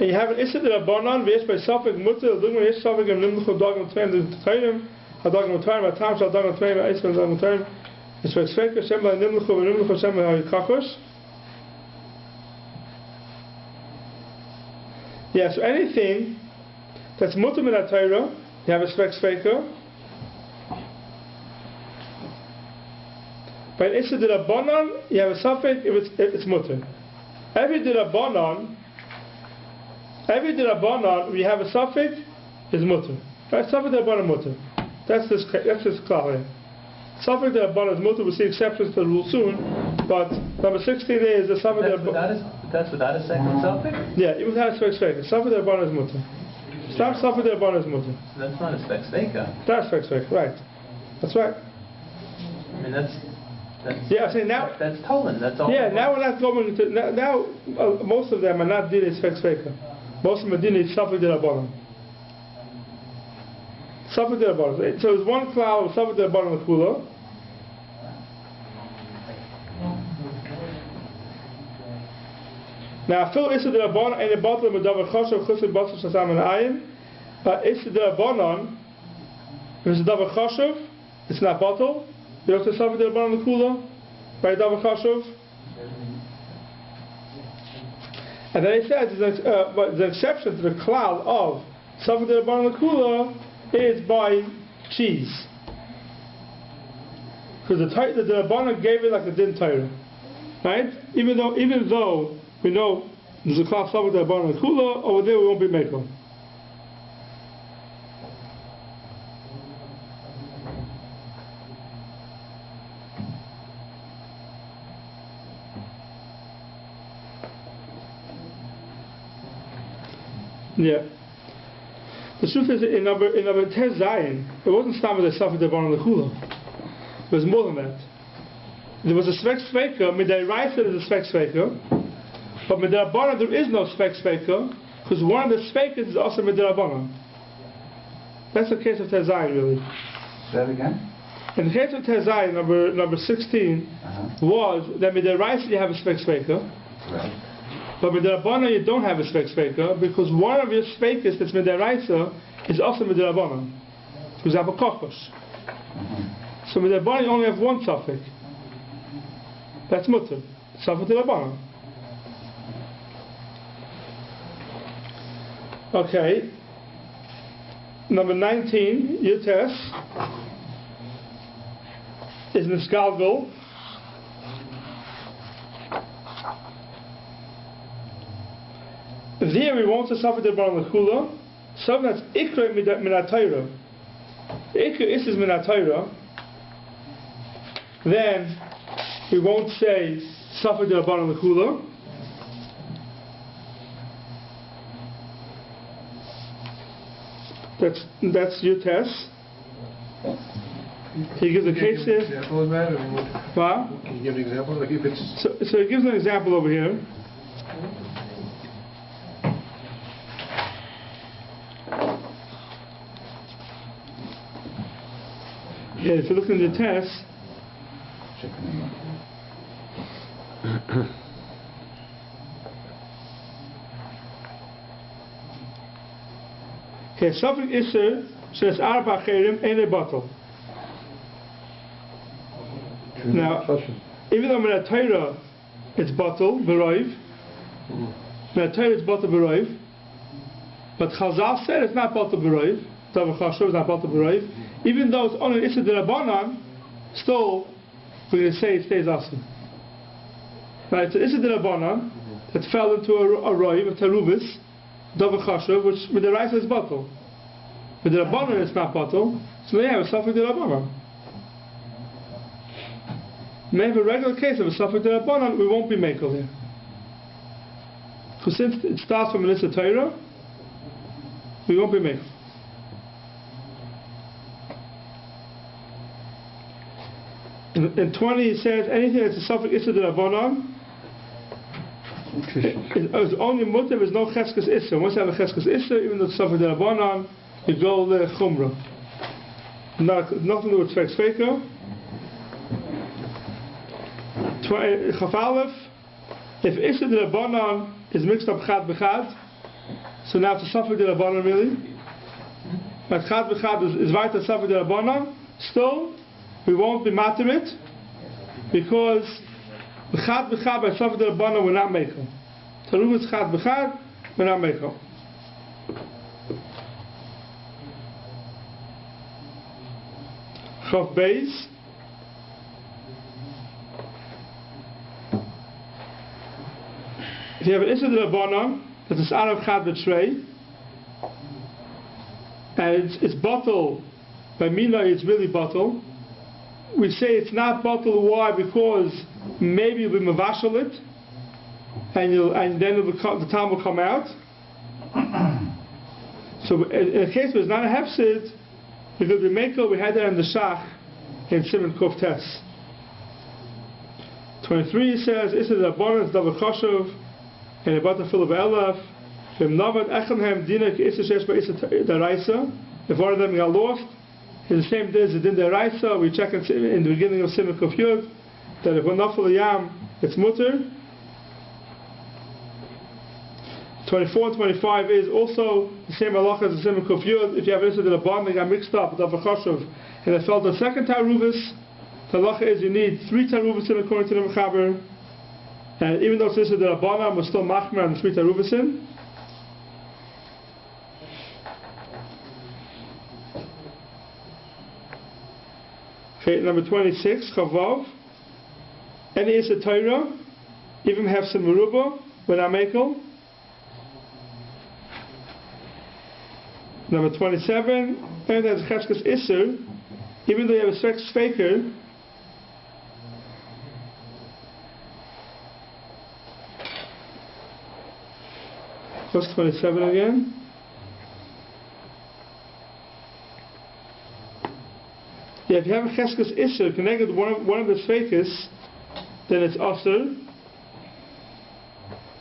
And you have an Issa de Rabbanan, v'yesh by Safek mutter, l'dugma yesh Safek and nimluchu dagam tveim d'Teirim, ha-dagam tveim, ha-tam shal dagam tveim, ha-Issa dagam tveim, it's for Tzveika, Shem ba nimluchu, v'nimluchu Shem ba ha-Yikachosh. Yeah, so anything that's mutter min ha-Torah, you have a Tzveika. By an Issa de Rabbanan, you have a Safek if it's mutter. Every de Rabbanan, we have a Safek is mutter. Right? Safek de Rabbanan mutter. That's this klal here. Safek de Rabbanan is mutter. We'll see exceptions to the rule soon. But number 16 is the Safek de Rabbanan. That's without a second Safek? Yeah, even without a Tzveika. Safek de Rabbanan is mutter. Stop Safek de Rabbanan is mutter. So that's not a Tzveika. That's Tzveika, right? That's right. I mean, that's yeah, I'm saying now. That's Tolan. That's all. Yeah, now we're not going to. Now most of them are not Dinei Tzveika. Most of them are Dinei Safek de Rabbanan. Safek de Rabbanan. So there's one cloud of Safek de Rabbanan L'Kula. Now, Phil Issa de Rabbanan and the bottle of Davar Choshev Chusay Basar Shasam and Ayin. Issa de Rabbanan. If it's a Davar Choshev, it's not bottle. You have to Safek de Rabbanan L'Kula by Davar Choshev. And then he says but the exception to the cloud of Safek de Rabbanan L'Kula is by cheese. Because the Rabbanan gave it like a din Torah. Right? Even though we know there's a cloud Safek de Rabbanan L'Kula, over there we won't be making. Yeah. The truth is, in number 10 Zayin, it wasn't Stam with the Safek de Rabbanan L'Kula. It was more than that. There was a Tzveika, Midei Raisa there is a Tzveika, but Midei Rabbanan there is no Tzveika, because one of the Tzveikas is also Midei Rabbanan. That's the case of 10 Zayin, really. Say that again? In the case of 10 Zayin, number 16, was that Midei Raisa you have a Tzveika. Right. But with the Rabbanan you don't have a Tzveika because one of your Tzveikas that's Midaraisa is also Midarabanan. For example, Kochosh. So with the Rabbanan you only have one Safek. That's Mutter. Safek Rabbanan. Okay. Number 19, Yutes, is Nisgalgol. There we won't say Safek de Rabbanan L'Kula, something that's Ikra min ha-Torah. The Ikra is min ha-Torah, then we won't say Safek de Rabbanan L'Kula. That's your test. He gives a case here. What? Can you give an example? Like if it's so he gives an example over here. Yeah, if you look in the test, okay, Safek Isser says Arba Cherim in a bottle. Now, even though Min Torah it's bottle Beroiv, Min Torah it's bottle Beroiv, but Chazal said it's not bottle Beroiv. Davar Choshev is not bottle Beroiv. Even though it's only Issa de Rabbanan, still we're going to say it stays awesome. Right? It's Issa de Rabbanan that fell into a Roiv, a Terubis, Davar Choshev, which with the rice is bottle. With the Rabbanan it's not bottle, so they have a Safek de Rabbanan. May have a regular case of a Safek de Rabbanan, we won't be makel here. Because since it starts from Issa Torah, we won't be makel. In 20 he says anything that's a suffix issa d'Rabbanan is only mutter if there's no cheskes issa. Once you have a cheskes issa, even though it's suffix d'Rabbanan, you go the chumrah. Nothing to do with Tzvek Tzveika. Chaf Aleph, if issa d'Rabbanan is mixed up chad b'chad, so now it's a suffix d'Rabbanan really. But chad b'chad is weiter suffix d'Rabbanan, still we won't be matter it because b'chad b'chad by suffix d'Rabbanan we're not meichel. Taruvus chad b'chad we're not meichel. Chav Beis. If you have an issa d'Rabbanan that is out of chad b'trei and it's bottle by mina, it's really bottle. We say it's not bottle. Why? Because maybe you'll be mavashal it, and then the time will come out. So in a case where it's not a hefsid, because we make we had that in the shach in Simon Kuf Tes. 23 says, "Issa d'Rabbanan davar chashuv and a bottle full of elaf. V'im navad echanhem dina ki issa shesh ba'issa d'araisa. If one of them got lost, in the same day as the din d'araisa, we check in the beginning of Simon Kuf Yud that if one nafal yam, it's mutter." 24 and 25 is also the same halacha as the Simon Kuf Yud. If you have issa d'Rabbanan that got mixed up with davar chashuv and it fell the second taruvus, the halacha is you need 3 taruvus according to the mechaber. And even though it's issa d'Rabbanan, we're still machmer on the 3 taruvusin. Okay, number 26, Chavav. Any issa Torah, even have some meruba, we're not mekel. Number 27, and there's cheskes isser, even though you have a sex faker. What's 27 again? Yeah, if you have a cheskes isser connected to one of the sveikis, then it's aser.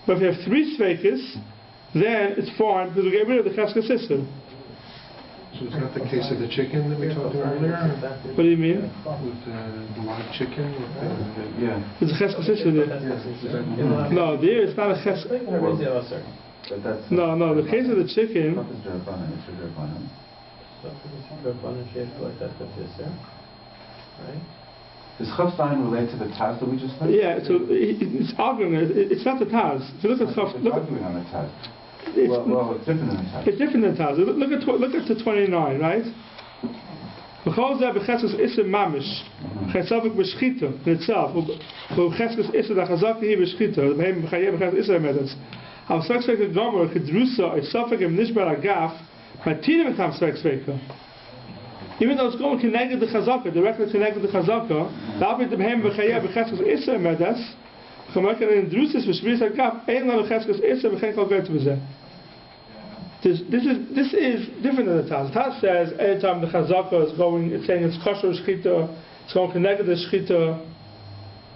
But if you have 3 sveikis, then it's fine because we get rid of the cheskes isser. So it's not the case of the chicken that we talked about earlier? What do you mean? With the live chicken? Yeah. There's a cheskes isser there. No, there it's not a cheskes. No, the case of the chicken. Does Chazzarah relate to the Taz that we just learned? Yeah, so it's arguing. It's not the Taz. If you look at Chav, look arguing on the Taz. Well, it's different than the Taz. It's different than the Taz. Look at the 29, right? Because there b'cheskes issa mamish, chesavik b'shchita in itself. B'cheskes issa da chazak hi b'shchita. B'hem b'chayeh b'cheskes issa emedes. Our sex faker gomer kedrusa is suffik im nishbar agaf. Matina becomes sex faker. Even though it's going connected to chazaka, directly connected to chazaka, da'abit b'hem b'chayeh b'cheskes issa emedes. Chamakan in drusis v'shviris agaf. Ein la b'cheskes issa b'chen kol gait b'zeh. This is different than the Taz. The Taz says anytime the chazaka is going, it's saying it's kosher shchita, it's going connected to shchita,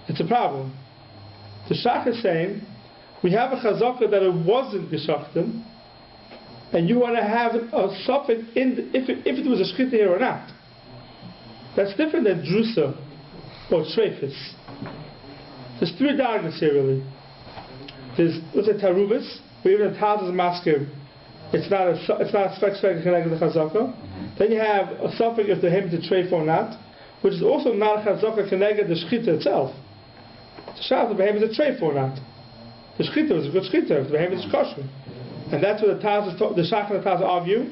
it's a problem. The Shach is saying we have a chazaka that it wasn't geshachtim, and you want to have a suffix if it was a shchita here or not. That's different than drusa or treifis. There's 3 dargas here really. There's tarubis, where even the Taz is masker. It's not a spec connected to chazaka. Then you have a suffix if the hem to treif or not, which is also not a chazaka connected to shchita itself. The shach, the hem is a treif or not. The shchita is a good shchita. The hem is kosher, and that's what the Shach and the Taz argue.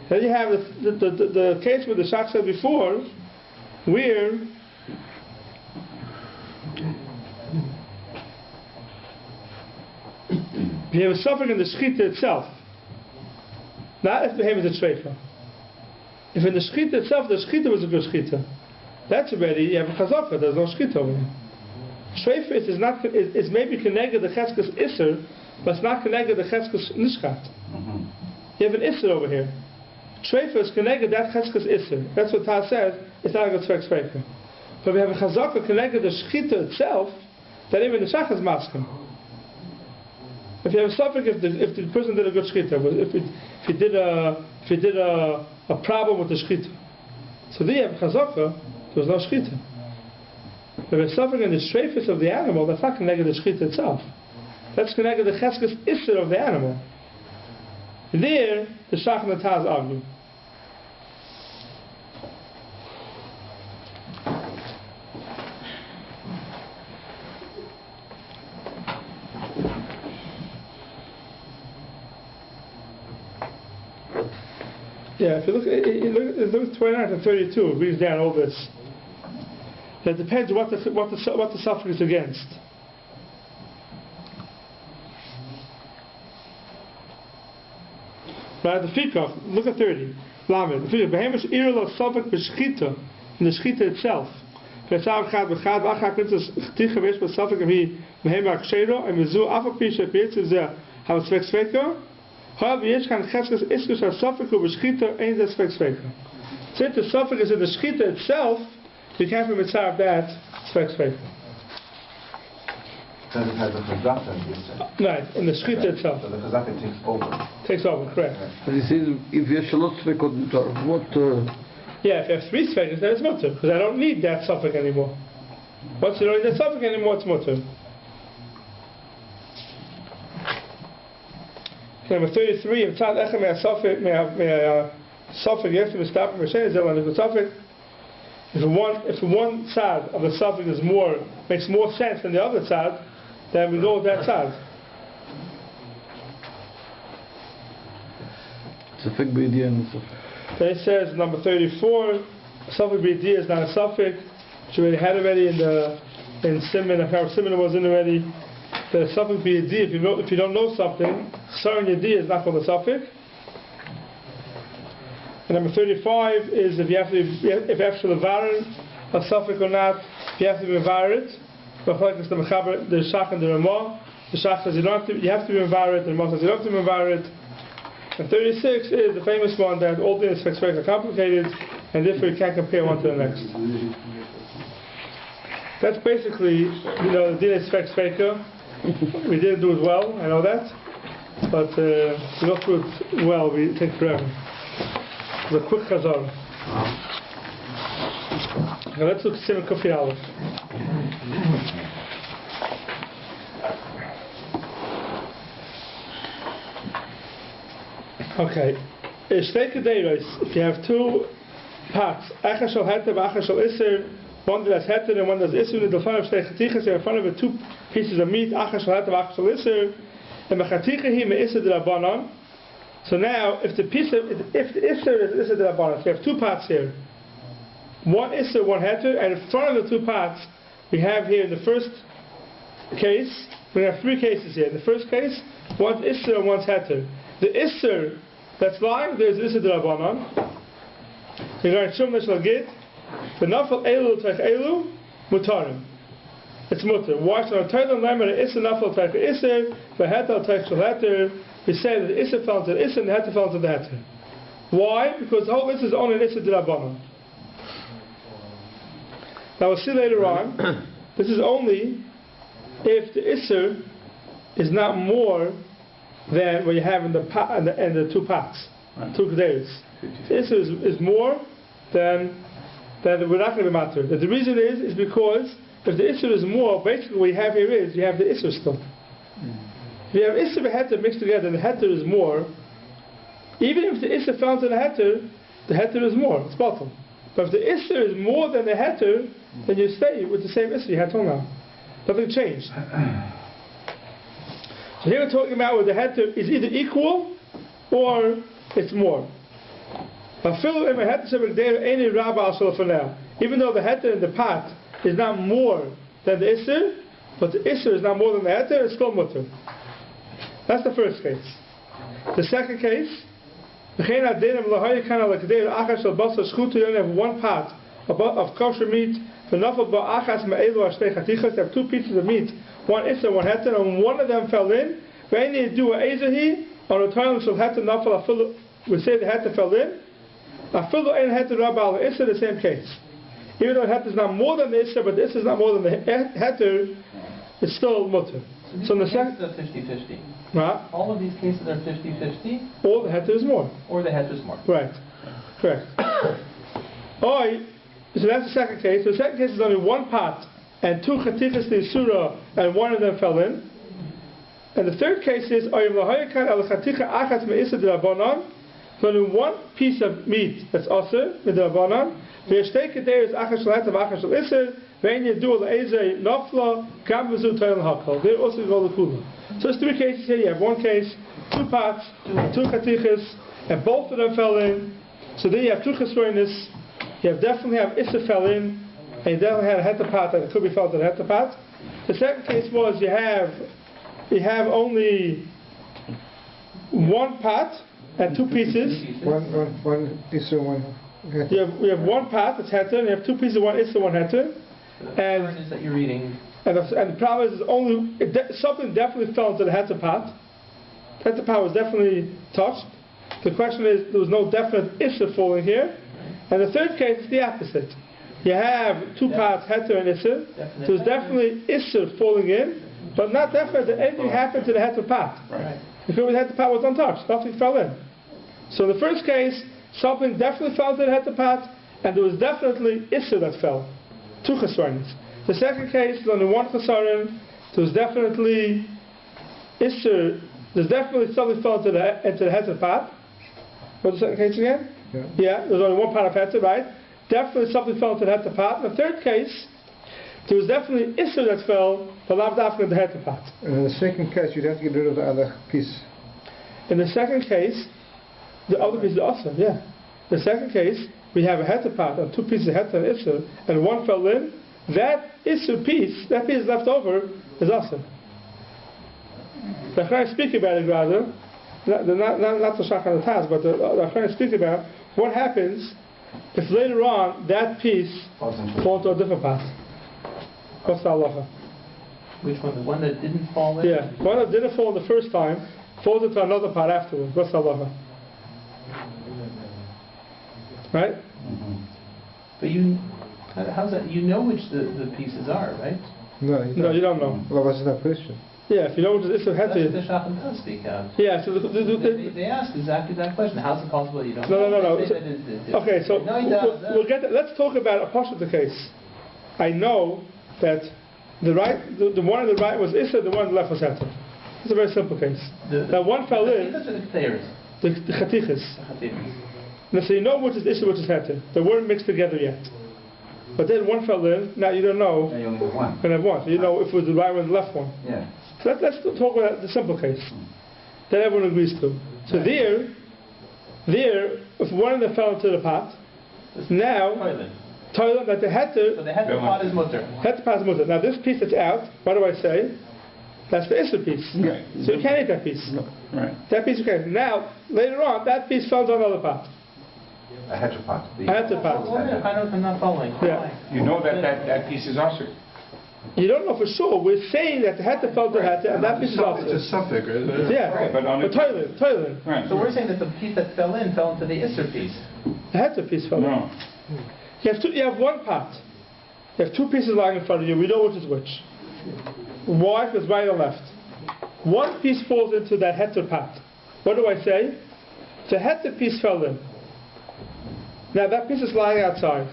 Then you have the case where the Shach said before, where you have a suffix in the shchita itself. Not if the hem is a treifa. If in the shchita itself, the shchita was a good shchita, that's already, you have a chazaka, there's no shchita over here. Treifa is maybe connected to cheskes isser, but it's not connected to cheskes nishkat. You have an isser over here. Treifa is connected to that cheskes isser. That's what Taz says, it's not a good treifa. But we have a Chazzarah connected to the Shechita itself, that even the Shach is masking. If you have a suffix, if the person did a good Shechita, if he did a problem with the Shechita, so then you have Chazzarah, there was no Shechita. If a suffix in the strafus of the animal, that's not connected to the Shechita itself. That's connected to the Cheskes Isser of the animal. There, the Shach and the Taz argue. Yeah, if you look at 29 to 32, it reads down all this. It depends what the suffix is against. Right, the Fikach, look at 30. Lamed. The Fikach, Behemoth Irlo Suffix B'Shchita, in the Shchita itself. V'etzav Chad B'Chad, V'achak Mitzvah Chticha V'esh B'Suffix V'hi Behemoth Akshero, and Mizu Afa Pisha P'yetz Zeh, Hava Svek Sveka. However, Yesh Kan Cheskes Iskus HaSuffix B'Shchita, Ein Zeh Svek Sveka. So if the suffix is in the Shchita itself, you can't be mitzvah that Svek Sveka. Because it has a Chazzarah. Right, in the Shechita itself. So the Chazzarah takes over. Takes over, correct. But he says, if you have Shalot Svekot Mutar, what... Yeah, if you have 3 Svekas, then it's mutter, because I don't need that suffix anymore. Once you don't need that suffix anymore, it's mutter. Number 33, if Tzad Echem may suffix, yes, we stop and Meshen, Zel and the suffix. If one side of the suffix is makes more sense than the other side, then we go with that side. Suffix b'idiyah and suffix. Then it says number 34, suffix b'idiyah is not a suffix, which we already had already in Siman. How Siman was in already. The suffix b'idiyah, if you don't know something, Sar Yediyah is not called a suffix. And number 35 is if you have to levarin a suffix or not, you have to mevar it. The Shach and the Ramah. The Shach says you have to mevar it, and the Ramah says you don't have to mevar it. And 36 is the famous one that all the Svek are complicated, and therefore you can't compare one to the next. That's basically, the din Svek. We didn't do it well, I know that, but to go through it well, we take forever. The quick Chazzarah. Now let's look at Siman Kufay Aleph. Okay. If you have 2 parts, Achas Shal Heter, Achas Shal Isser, one that has Heter and one that has Isser, in the front of Shtei Chatichas, in front of it 2 pieces of meat, Achas Shal Heter, Achas Shal Isser, and Mechaticha hi me Isser d'Rabbanan. So now, if the Isser is Isser d'Rabbanan, so we have 2 parts here. One Isser, one Heter, and in front of the 2 parts, we have here in the first case, we have 3 cases here. In the first case, one's Isser and one's Heter. The Isser that's lying, there's Isser d'Rabbanan. You're going to Shum Neshal Gid, the Nafal Elu Teich Elu, Mutarim. It's mutter. Why? So Tailam Lemmer Isser Nafal Teich Isser, the Heter Teich Shal Heter. We say that the Isser fell into the Isser and the Heter fell into the Heter. Why? Because the whole Isser is only an Isser d'Rabbanan. Now we'll see later on, this is only if the Isser is not more than what you have in the 2 parts, 2 Kederis. The Isser is more than we're not going to be matter. The reason is because if the Isser is more, basically what you have here is you have the Isser still. If you have Isser and Heter mixed together and the Heter is more, even if the Isser fell into the Heter is more, it's bottom. But if the Isser is more than the Heter, then you stay with the same Isser you had till now. Nothing changed. So here we're talking about where the Heter is either equal or it's more. Even though the Heter in the pot is not more than the Isser, but the Isser is not more than the Heter, it's still mutter. That's the first case. The second case, you have 1 pot of kosher meat, you have 2 pieces of meat, one Isser, one Heter, and one of them fell in. We say the Heter fell in. The same case. Even though heter is not more than the Isser, but the Isser is not more than the heter, it's still mutter. So in the second cases are 50-50. Right? All of these cases are 50-50. Or the heter is more. Or the heter is more. Right. Correct. So that's the second case. The second case is only one part and two chatichas to Yisura and one of them fell in. And the third case is only one piece of meat that's also with the Rabbanon. They also go the kula. So there's three cases here. You have one case, two parts, two chatichas, and both of them fell in. So then you have two chesroinis. You definitely have Issa fell in, and you definitely had a heter part that could be felt in a heter part. The second case was you have only one part and two pieces. One Issa, one heter. You have one part that's heter, and you have two pieces, one Issa, one heter. And is that you're reading. And the problem is only something definitely fell into the heter part. The heter part was definitely touched. The question is, there was no definite Issa falling here. And the third case is the opposite. You have two parts, heter and Issa. So there's definitely Issa falling in, but not definitely that anything happened to the heter part. Right. Because the heter part was untouched, nothing fell in. So in the first case, something definitely fell into the heter part, and there was definitely Issa that fell. Two chesronis. The second case is only one chesron. There was definitely Issa. There's definitely something fell into the heter part. What's the second case again? Yeah, there's only one part of heter, right? Definitely something fell into the heter part. In the third case, there was definitely Issa that fell, but not after the heter part. And in the second case, you'd have to get rid of the other piece. In the second case, the other piece is awesome, yeah. The second case, we have a heter part and two pieces of heter and Issa, and one fell in. That Issa piece, that piece left over, is awesome. The Chachamim speak about it rather, not the Shachan the Taz, but the Chachamim speak about what happens if later on that piece falls into a different part. What's the halacha? Which one? The one that didn't fall in? Yeah, one that didn't fall the first time falls into another part afterwards. What's the halacha? Right? Mm-hmm. But how's that? You know which the pieces are, right? No, you don't know. Well, wasn't that question? Yeah, if you know which is the That's what the Shachan does speak of. Yeah, so they ask exactly that question. How's it possible you don't No. know? Okay, so we'll get that. Let's talk about a part of the case. I know that the one on the right was Issa, the one on the left was heter. It's a very simple case. Now one fell in. The chatichas. Now, so you know which is Issa, which is heter. They weren't mixed together yet. But then one fell in. Now you don't know. Now you only have one. You only have one. So you know if it was the right one or the left one. Yeah. So let's talk about the simple case that everyone agrees to. So there, if one of them fell into the pot, now toilet that the heter. So the heter part is mutter. Heter part is mutter. Now this piece that's out, what do I say? That's the Issa piece. Right. So you can't eat that piece. No. Right. That piece you can't. Now later on, that piece fell into another pot. A heter pot. A heter pot. I'm not following. Yeah. You know that piece is usher. You don't know for sure. We're saying that the heter fell to heter, and that piece is also. It's a suffix, right? Yeah. Right, but on toilet. Right. So we're saying that the piece that fell into the Isser piece. The heter piece fell in. No. You have one part. You have two pieces lying in front of you. We know which is which. One is right or left. One piece falls into that heter part. What do I say? The heter piece fell in. Now that piece is lying outside.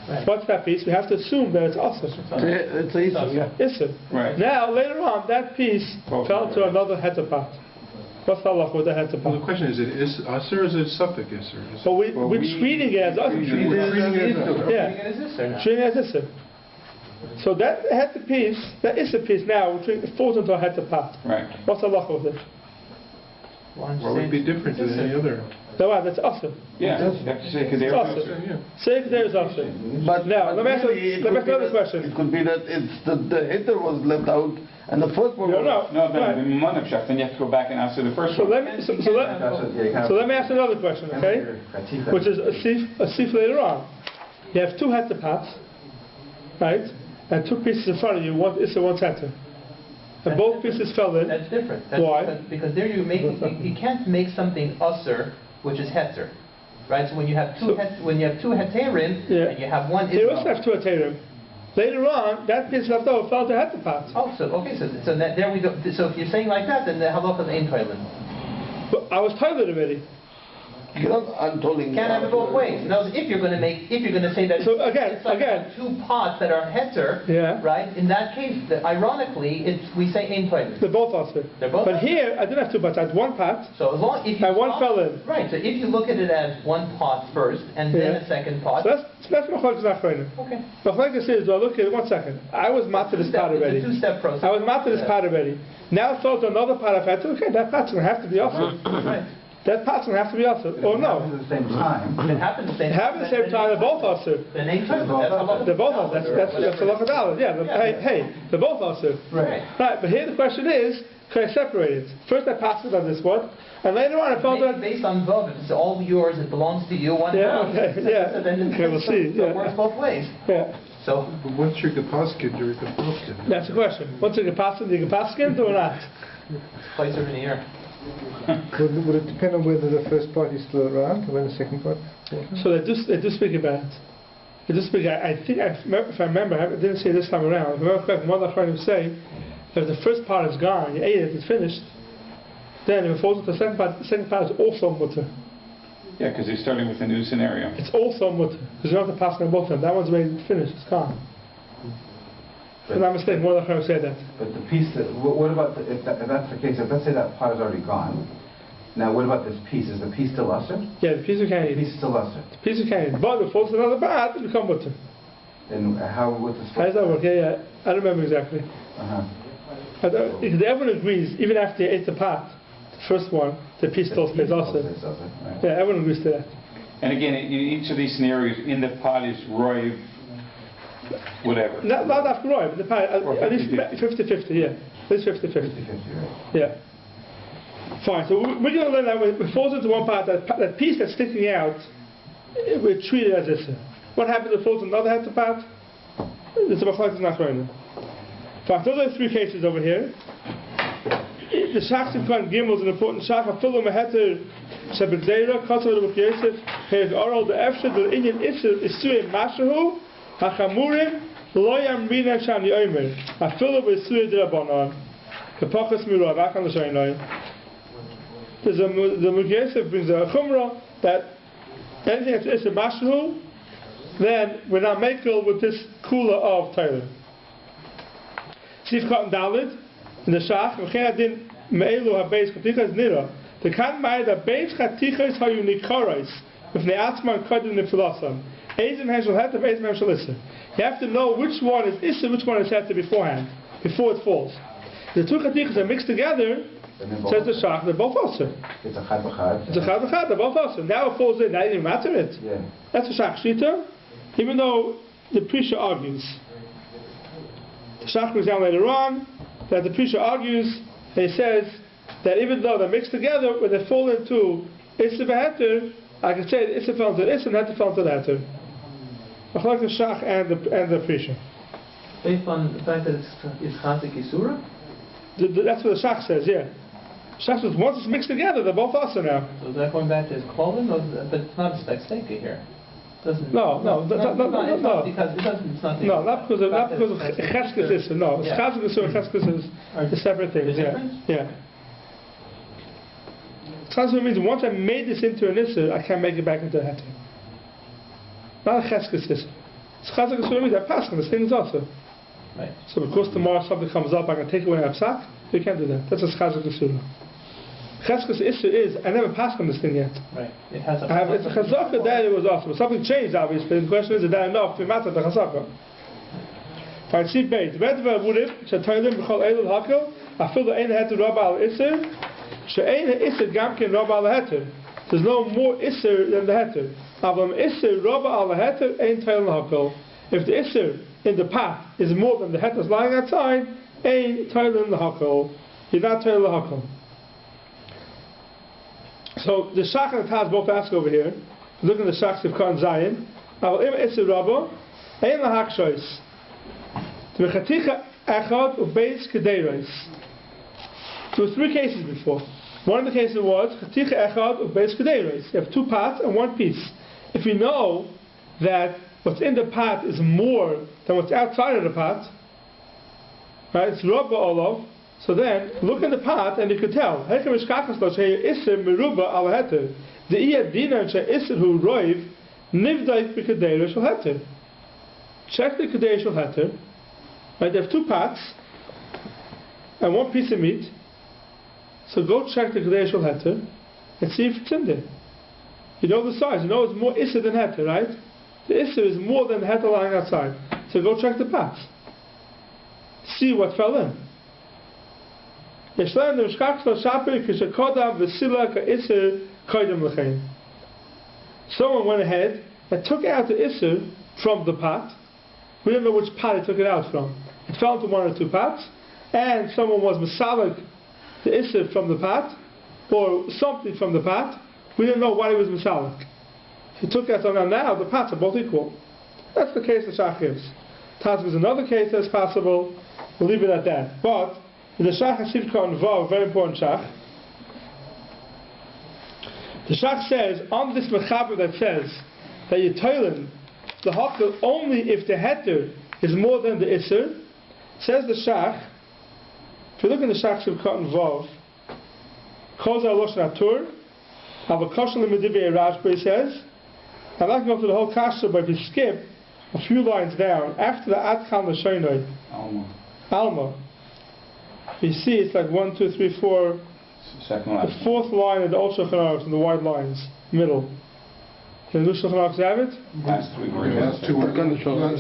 Right. What's that piece? We have to assume that it's Asr. It's a Issa, yeah. Issa. Right. Now, later on, that piece fell to another heter part. What's the halacha with the heter Well, part? the question is Asr or is it suffix Isser? But we're treating it as Asr. Yeah. Treating it as Issa. So that heter piece, that Issa piece now, it falls into a heter part. Right. What's the halacha with it? What would be different than any other? No, that's Asr. Yeah, you have to say Kedera. Say Kedera is Asr. But now, let me ask another question. It could be that it's the heter was left out and the first one was... No, then the Monavshach, then you have to go back and answer the first one. Let me ask another question, okay? Which is a sif later on. You have two heter pots, right? And two pieces in front of you, one Issa, one heter. And both pieces fell in. That's different. Why? Because there you can't make something usher, which is heter. right? So when you have two heterim, and you have one. They also have two heterim. Later on, that piece left over fell to heter part. Oh, so there we go. So if you're saying like that, then the halacha ain't toilet. But I was toilet already. You can't have it both ways. In other words, if you're going to say that two pots that are heter, right? In that case, ironically, we say ein toilet. They're both also. But here, I didn't have two pots. I had one pot. So as long if you and one fell in. Right. So if you look at it as one pot first and then a second pot. So that's machlokes nachronim. Okay. Machlokes is, well, look at it. 1 second. I was mat to this pot already. It's a two-step process. I was mat to this pot already. Now I thought another pot of heter. Okay, that pot's going to have to be also. Right. That pot's going to have to be also. Or no. At the same time. It happens at the same time. They're both also. Then they're both also. That's halacha daled. Yeah. Hey, they're both also. Right. Right. But here the question is, can I separate it? First I passed it on this one, and later on I felt that based on vav, if it's all yours, it belongs to you. One house. So then we'll see. It works both ways. Yeah. So. But once you're kapaskin, you're kapaskin. That's the question. Once you're kapaskin, or not? Place over in the air. Would it depend on whether the first part is still around or when the second part? So they do speak about it. They do speak. I think if I remember, I didn't say it this time around. If I remember correctly, one of the friends say that if the first part is gone, you ate it, it's finished. Then if it falls into the second part is also mutter. Yeah, because you're starting with a new scenario. It's also mutter because you don't have to pass on both of them. That one's already finished. It's gone. If I'm not mistaken, one of the friends said that. But the piece that, what about if that's the case? If let's say that pot is already gone. Now, what about this piece? Is the piece still luster? Yeah, the piece you can't eat. The piece is still luster. The piece you can't eat. But if it falls to another part, it becomes mutter. And how would this? How does that work? Yeah. I don't remember exactly. Everyone agrees, even after you ate the pot, the first one, the piece still stays also. Right. Yeah, everyone agrees to that. And again, in each of these scenarios, in the pot is roy, whatever. Not after roy, but the pot, at least 50-50, yeah. At least 50-50. 50-50, right. Yeah. Fine, so we're going to learn that when it falls into one part, that piece that's sticking out, we're treated as this. What happens if it falls into another half of the pot? It's a machlokes nachronim. Fine, those are the three cases over here. The shach simkan gimel is an important shach. Afilu meheter shebedera katzah l'buch Yosef perik oral the efshad the inyan isuim mashahu hachamurim lo yamrina sham yomer afilu b'isuim d'rabanan kapachas mirah back on the shaynai. The Buch Yosef brings a chumrah that anything that's isuim mashahu, then we're not makel with this kula of Torah. Sif cotton dalid in the shach. V'chein me'elu habeis chatichas nira. The kan by the beis chatichas hayu nikaros v'fnei atzman kadin nefilosam. Eizim heshel heter, eizim heshel isser. You have to know which one is isser, which one is heter beforehand, before it falls. The two chatichas are mixed together. Says the shach, they're both also. It's a chad v'chad. It's a chad v'chad. They're both also. Now it falls in. Now you didn't matter it. Yeah. That's the shach shita. Even though the Prisha argues. The shach goes down later on that the Prisha argues and he says that even though they're mixed together, when they fall into Issa v'heter, I can say Issa fell into Issa and Heter fell into the Heter. I like the shach and the Prisha. Based on the fact that it's Chazik Isura? That's what the shach says, yeah. Shach says once it's mixed together, they're both also now. So is that going back to his clothing? But it's not a spectator here. No. Not because it's not. No, not because of Cheskes Issa. No, Chazik Isura and Cheskes is the separate things. Yeah. Cheskes means once I made this into an Issa, I can't make it back into a Heter. Not a Cheskes Issa. Chazik Isura means I pass on this thing is also. Right. So because tomorrow something comes up, I can take away a psak. You can't do that. That's a Chazik Isura. Cheskes Issa is, I never passed on this thing yet. Right. It has a it's a chazaka that it was awesome. Something changed, obviously. The question is that enough to matter the chazaka. Fine, see bait. Vedva wurif, shatoilim b'chol eilul hakel, afilu ein heter rabba al isser, she'ein isser gamkin rabba al heter. There's no more isser than the heter. Avam isser rabba al heter, ein toilim hakel. If the isser in the path is more than the heter's lying outside, ein toilim hakel. You're not toilim hakel. So the shach and the taz both ask over here. Look at the shach of Khan Zion. Aval im isser rabba, ein lahakshos. There were three cases before. One of the cases was Chaticha Echad of Beis Kedeiros. You have two pots and one piece. If we know that what's in the pot is more than what's outside of the pot, right? It's Rabba Olav. So then, look in the pot and you could tell. Check the Kedei Shel Heter. Right, they have two pots and one piece of meat. So go check the Kedei Shel Heter and see if it's in there. You know the size. You know it's more Isser than Heter, right? The Isser is more than the Heter lying outside. So go check the pots. See what fell in. Someone went ahead and took out the Isser from the pot. We don't know which pot he took it out from. It fell into one or two pots, and someone was masalik the Isser from the pot, or something from the pot. We didn't know why he was masalik. He took out something. Now the pots are both equal. That's the case the Shach gives. Taz is another case that's possible. We'll leave it at that. But in the Shach Sivka and Vav, very important Shach. The Shach says on this mechaber that says that you toilen the hakel only if the heter is more than the Isser. Says the Shach. If you look in the Shach Sivka and Vav, Chazzarah Loshen Atur, Avakoshen Lemedivei Rashba says. I'm not going to go through the whole kasha, but if you skip a few lines down after the Adkan L'Shoinoi, Alma. You see, it's like 1, 2, 3, 4. Second line. The fourth line in the Old Shulchan Aruch in the wide lines, middle. Can the New Shulchan Aruch have it? Last three words. Last two words.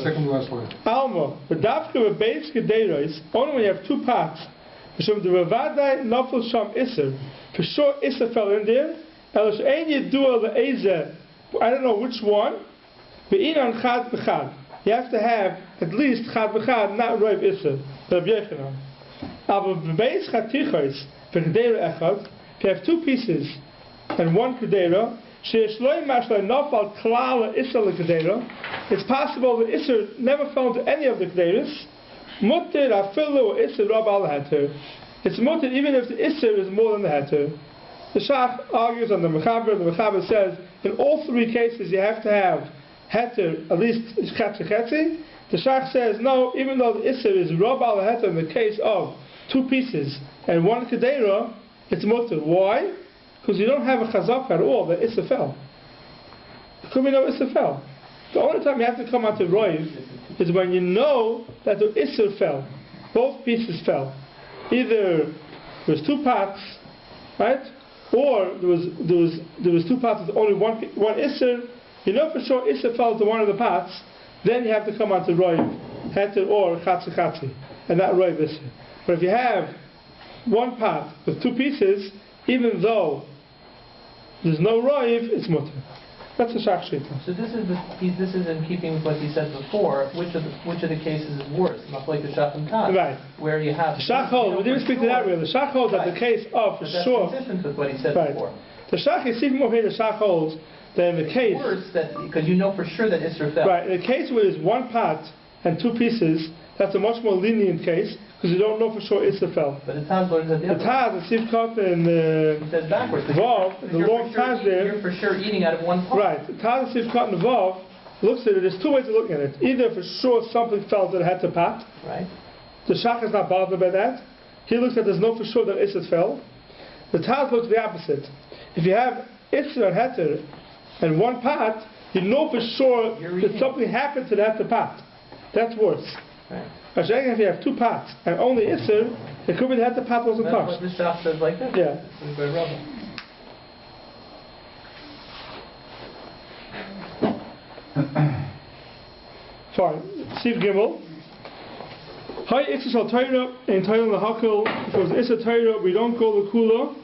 Second to last line. Alma. The Dafka of Beis Kedeiros, only when you have two pots. For sure, the Revadai Nafel Sham Isser. For sure, Isser fell in there. Elish Ein Yedua LeEzer. I don't know which one. Be'inan Chad B'Chad. You have to have at least Chad B'Chad, not Roiv Isser. Rabbi Yechiel. Aber Beis Chatichos. If you have two pieces and one kedera, it's possible that Isser never fell into any of the kederas. It's mutter even if the Isser is more than the heter. The Shach argues on the mechaber. The mechaber says in all three cases you have to have heter at least chetzi chetzi. The Shach says no, even though the Isser is rab al heter in the case of two pieces and one kedera, it's mutter. Why? Because you don't have a chazak at all that Isser fell. There could be no Isser fell. The only time you have to come out to Roiv is when you know that the Isser fell. Both pieces fell. Either there was two pots, right? Or there was two pots with only one Isser. You know for sure Isser fell to one of the pots. Then you have to come out to Roiv, heter or chatzi chatzi, and not Roiv Isser. But if you have one pot with two pieces, even though there's no roiv, it's mutter. That's a shach shita. So this is in keeping with what he said before. Which of the cases is worse? Like the shach and Taz, right? Where you have the shach hold. We didn't speak to that really. The shach holds that the case of for sure. That's consistent with what he said before. The shach is even more here. The shach holds that in the case worse because you know for sure that Isser fell. Right. In the case where there's one pot and two pieces, that's a much more lenient case. Because you don't know for sure Isser fell. But the Taz learns that the Taz, the Sivkot and says backwards. Vav, the long Taz there. You're for sure eating out of one pot. Right. The Taz, the Sivkot and the Vav looks at it. There's two ways of looking at it. Either for sure something fell to the heter pot. Right. The Shach is not bothered by that. He looks at there's no for sure that Isser fell. The Taz looks the opposite. If you have Isser and heter and one pot, you know for sure that something happened to the heter pot. That's worse. Right. If you have two pots and only Isser, it could be that the pot wasn't touched. That's what this shop says like that? Yeah. This is by Rabbi. Fine. Siv Gimel. Hi Isser Shal Torah in Torah L'Hakel. If it was Isser Torah, we don't go L'Kula.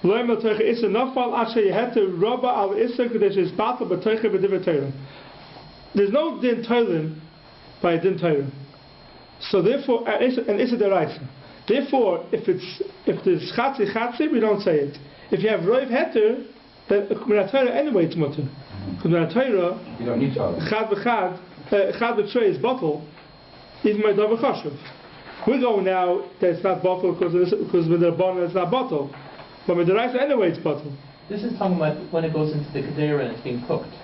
Loim L'Torah Isser Nafal Asher Yeheter Rabba Al Isser Kadesh Is Batal B'Torah B'Divrei Torah. There's no din Torah by a din Torah. So therefore, and Isser Deraisa. Therefore, if there's chatzi chatzi, we don't say it. If you have roiv heter, then Minat Torah anyway it's mutter. Because Minat Torah, you don't need Torah. chad b'trei is bottle, even by davar chashuv. We're going now that it's not bottle because with the Rabbanan it's not bottle. But with the rice anyway it's bottle. This is talking about when it goes into the Kedera and it's being cooked.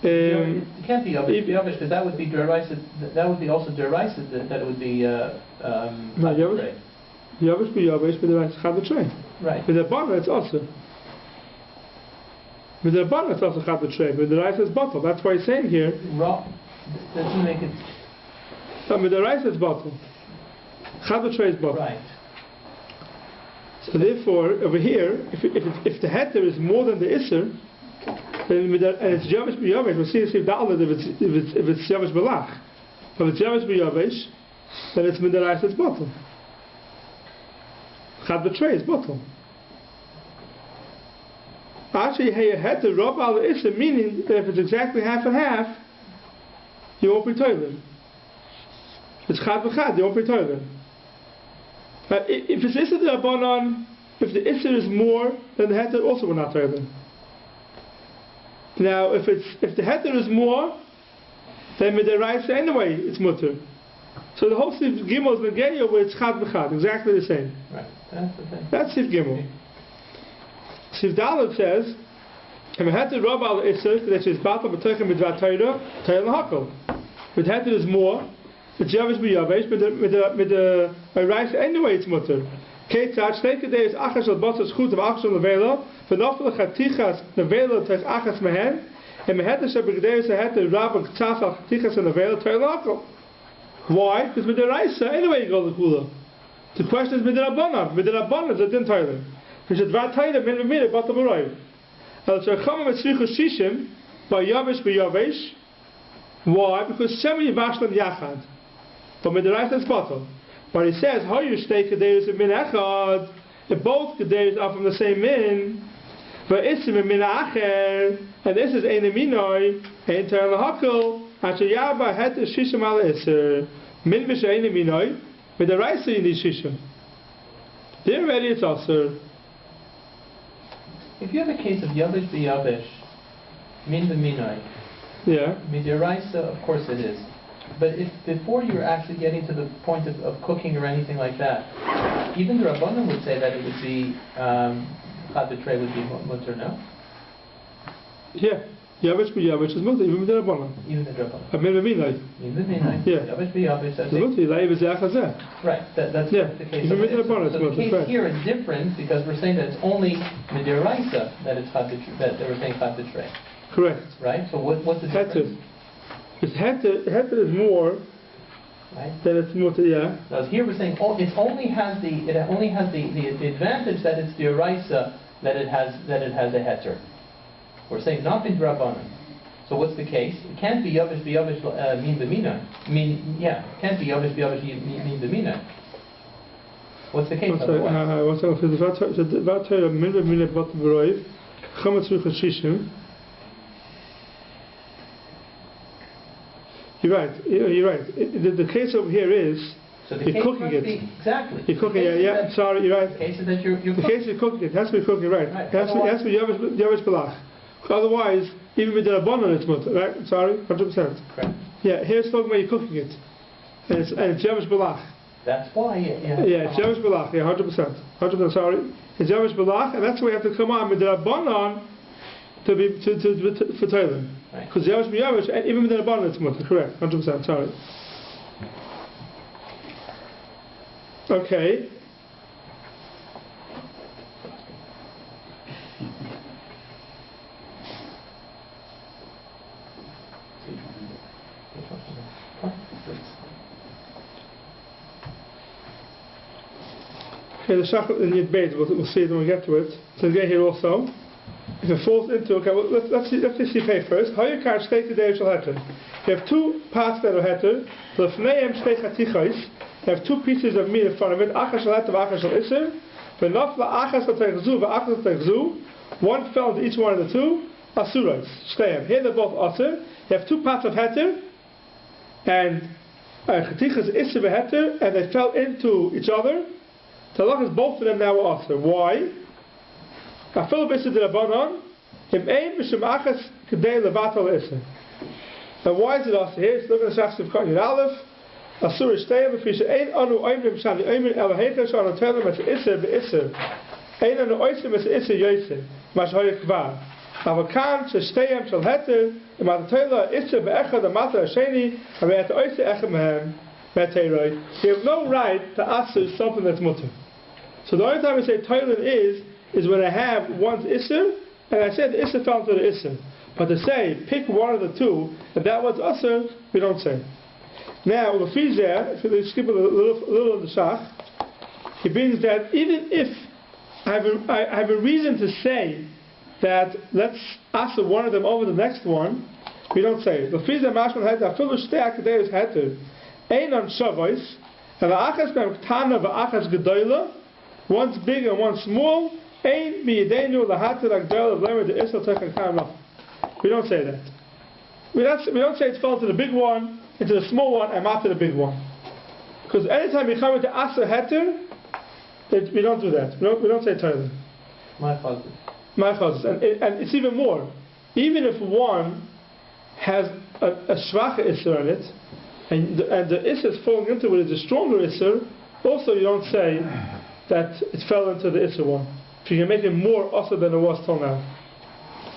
It can't be Yavish because that would be deraisa. That would be also deraisa. That it would be Yavish be Yavish, but the rice chad b'trei. Right. With the Rabbanan it's also. With the Rabbanan it's also chad b'trei. With the rice it's bottle. That's why he's saying here. Raw doesn't make it. With the rice it's bottle. Chad b'trei is bottle. Right. So therefore, over here, if the heter is more than the iser, then and it's yavish b'yavish, we'll see if it's yavish b'lach. But if it's yavish b'yavish, then it's midarais, it's bottle. Chad b'trei is bottle. Actually, hey, heter rob al iser, meaning that if it's exactly half and half, you won't be toilet. It's chad b'chad, you won't be toilet. If it's Isser the Rabbanan, if the Isser is more, then the Heter also will not toilet. Now, if the Heter is more, then with the rice anyway, it's mutter. So the whole Sif Gimel is Negeya where it's Chad B'Chad, exactly the same. Right, that's the thing. That's Sif Gimel. Sif Dalet says, if a Heter Rob al Isser, that is Batal B'Techem Midvat Torah, Torah L'Hakol. If the Heter is more, it's Yavish b'Yavish, with the rice anyway it's mutter. Ketzad shtei kedei is achas al batzos chut of achas al nevela, v'nofel chatichas nevela tech achas mehen, and meheter shebegdei is a heter rabba k'tzaf al chatichas al nevela toilakol. Why? Because with the rice anyway you go to kula. The question is with the rabbanan. With the rabbanan it's a din toilet. Because it's dvar toilet min v'mir batal b'roiv. El tzarchama mitzrichu shishim by Yavish b'Yavish. Why? Because shemi yivashlam yachad. But with the rice it's bottle. But he says, how you stay kedeiros and min echad, if both kedeiros are from the same min, but isim and min acher, and this is ein minoi, ein ter lahakol, asher yaba het shishim al iser, min v'she ein minoi, with the rice you need shishim. There already it's also. If you have a case of yavish b'yavish, min v'minoi, yeah. Midiraisa, of course it is. But if before you're actually getting to the point of cooking or anything like that, even the Rabbanan would say that it would be chad b'trei would be mutter, no? Yeah, yavish b'yavish is mutter, even with the Rabbanan. Even the Rabbanan. Min v'minoi. Min v'minoi. Yeah. Yavish b'yavish. It's mutter. Leiv is yachazeh. Right. That's the case. Even with the Rabbanan, so the case here is different because we're saying that it's only midiraisa that it's chad b'trei, that they were saying chad b'trei. Correct. Right. So what's the difference? Because heter is more, right? Then it's mutter, yeah. Now here we're saying it only has the advantage that it's the eraisa that it has a heter. We're saying not in Rabbanan. So what's the case? It can't be yavish b'yavish min b'mina. It can't be yavish b'yavish min b'mina. What's the case? What's the You're right. You're right. The case over here is you're cooking it. Exactly. You're cooking it. Yeah. Sorry, you're right. The case is that you're the case is cooking it. It has to be cooking, right? It has to be yavish belach. Otherwise, even with the rabbanon, it's mutter, right? Sorry, 100%. Correct. Yeah. Here's talking about you're cooking it, and it's yavish belach. That's why. Yeah. It's yavish belach. Yeah, 100%. 100%. Sorry. It's yavish belach, and that's why you have to come on with the rabbanon for toilet. Because yavish b'yavish, even with the rabbanon, it's mutter. Correct, 100%. Sorry. Okay. Okay, the shachar in Yud Beis, we'll see it when we get to it. So again here also. If it falls into, okay, well, let's see Sifhei first. How you can't stay today shall heter. You have two parts that are heter. So fneim shtei chatichos. You have two pieces of meat in front of it. Achas shal heter, achas shal iser. V'nafla achas shal teichzu, v'achas shal teichzu. One fell into each one of the two. Asuros. Shteim. Here they're both aser. You have two parts of heter, and chatichos iser v'heter, and they fell into each other. The halach is both of them now are aser. Why? Now, now why is it also here? Look at the Shach Sivkon Yud Aleph. Asur shtei b'fisha ein anu oimrim shani oimrim el heicha shana telim es iser be'iser ein anu oisim es iser yoyser mash hoye kvar avakan shteiam shel heter imat teila iser be'echad amata hasheni avet oiser echem mehem meteiroi. We have no right to asur something that's mutter. So the only time we say toilet is when I have one's iser, and I said the iser fell into the iser. But to say pick one of the two, and that was usher, we don't say. Now, if we skip a little in the shach, he brings that even if I have a reason to say that let's answer one of them over the next one, we don't say it. The Fizeh Mashman had that full shtei akadeus heter, ein on shavos, and the achas b'em ktana v'achas gedola, one's big and one's small, ein b'yedenu lahater agdol of lemer the isel tekach kanaf. We don't say that. We don't say it fell to the big one, into the small one, and after the big one. Because anytime we come into Asa Heter, we don't do that. We don't say Torah. My chazes. And it's even more. Even if one has a schwache Isser in it, and the Isser is falling into it is a stronger Isser, also you don't say that it fell into the Isser one. If you can make it more Asa than it was till now.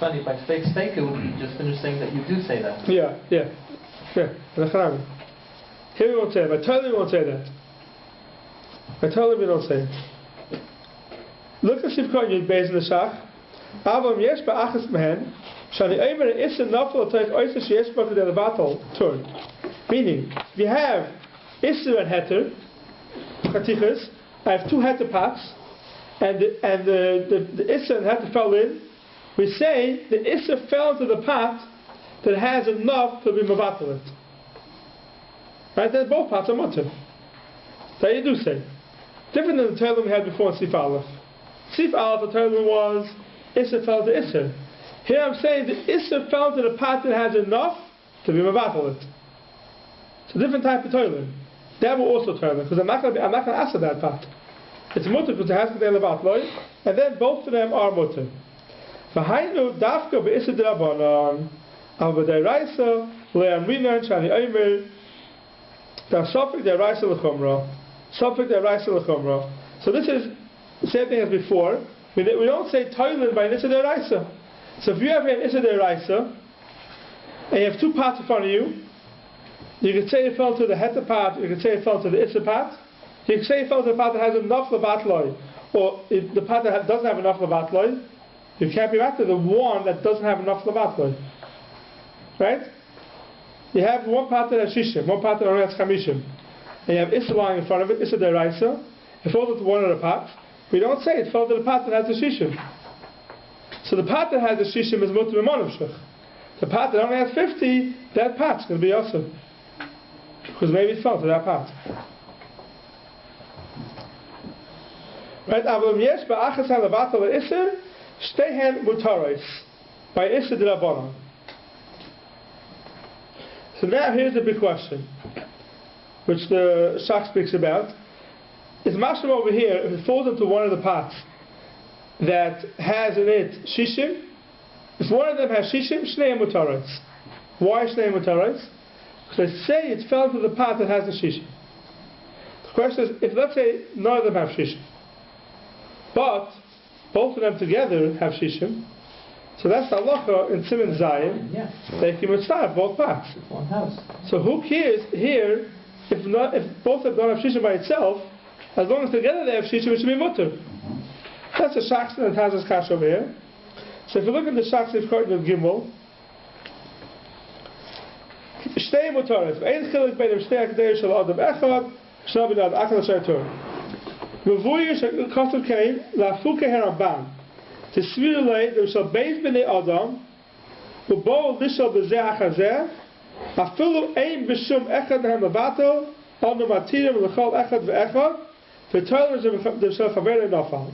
Funny, by steak, it would be just finished saying that you do say that. Yeah. Here we won't say it. By Torah we won't say that. By Torah we don't say it. Look at Sivkot Yud Beis in the Shach. Avam yesh ba'achas mehen shani omer issa nafal otoich oisa sheyesh b'akad elevatal turn. Meaning, if you have Isser and Heter, Chatichas, I have two Heter pots, and the Isser and Heter fell in, we say the Isser fell into the pot that has enough to be mevatel it. Right? Then both pots are mutter. That you do say. Different than the Torah we had before in Sif Aleph. Sif Aleph, the Torah was Isser fell to Isser. Here I'm saying the Isser fell to the pot that has enough to be mevatel it. It's a different type of Torah. That will also Torah, because I'm not going to answer that pot. It's mutter because it has to be levatel, and then both of them are mutter. V'hainu dafka be'isser d'Rabbanan, al b'dayraisa le'amrinan shani omer da sofik d'Raisa l'chumra, sofik d'Raisa l'chumra. So this is the same thing as before. We don't say toilet by Isser d'Raisa. So if you have an Isser d'Raisa and you have two pots in front of you, you can say it fell to the Heter pot, you can say it fell to the Isser pot, you can say it fell to the pot that has enough levatloi, or the pot that doesn't have enough levatloi. You can't be back to the one that doesn't have enough levatloi. Right? You have one pot that has shishim, one pot that only has chamishim, and you have Isser lying in front of it, Isser d'Raisa. It falls into one of the pots. We don't say it fell to the pot that has the shishim. So the pot that has the shishim is mutter b'monavshach. The pot that only has 50, that pot's going to be awesome. Because maybe it fell to that pot. Right? Avlam yesh ba'achas ha'levatel le'isser shtehen mutaros by Isser d'Rabbanan. So now here's the big question, which the Shach speaks about. Is mashlim over here, if it falls into one of the pots that has in it shishim, if one of them has shishim, shnei mutaros. Why shnei mutaros? Because they say it fell into the pot that has the shishim. The question is, if let's say none of them have shishim, but both of them together have shishim, so that's the halacha in Siman Zayin. They can start both pots. One house. So who cares here if both of them don't have shishim by itself? As long as together they have shishim, it should be mutter. That's the Shach that has this kash over here. So if you look at the Shach Sivkot Yud Gimel, shtei mutaros. Ein chilik bein shtei akdei shel adam echad shel b'nad akal shaytor. Mevuyi shekosel kein la'afuke heraban. Tisvir lei there shall beis b'nei adam u'bo lishal b'zeh achazeh afilu ein b'shum echad nehem levato anu matirim l'chol echad v'echad v'toiler there shall chaver nafal.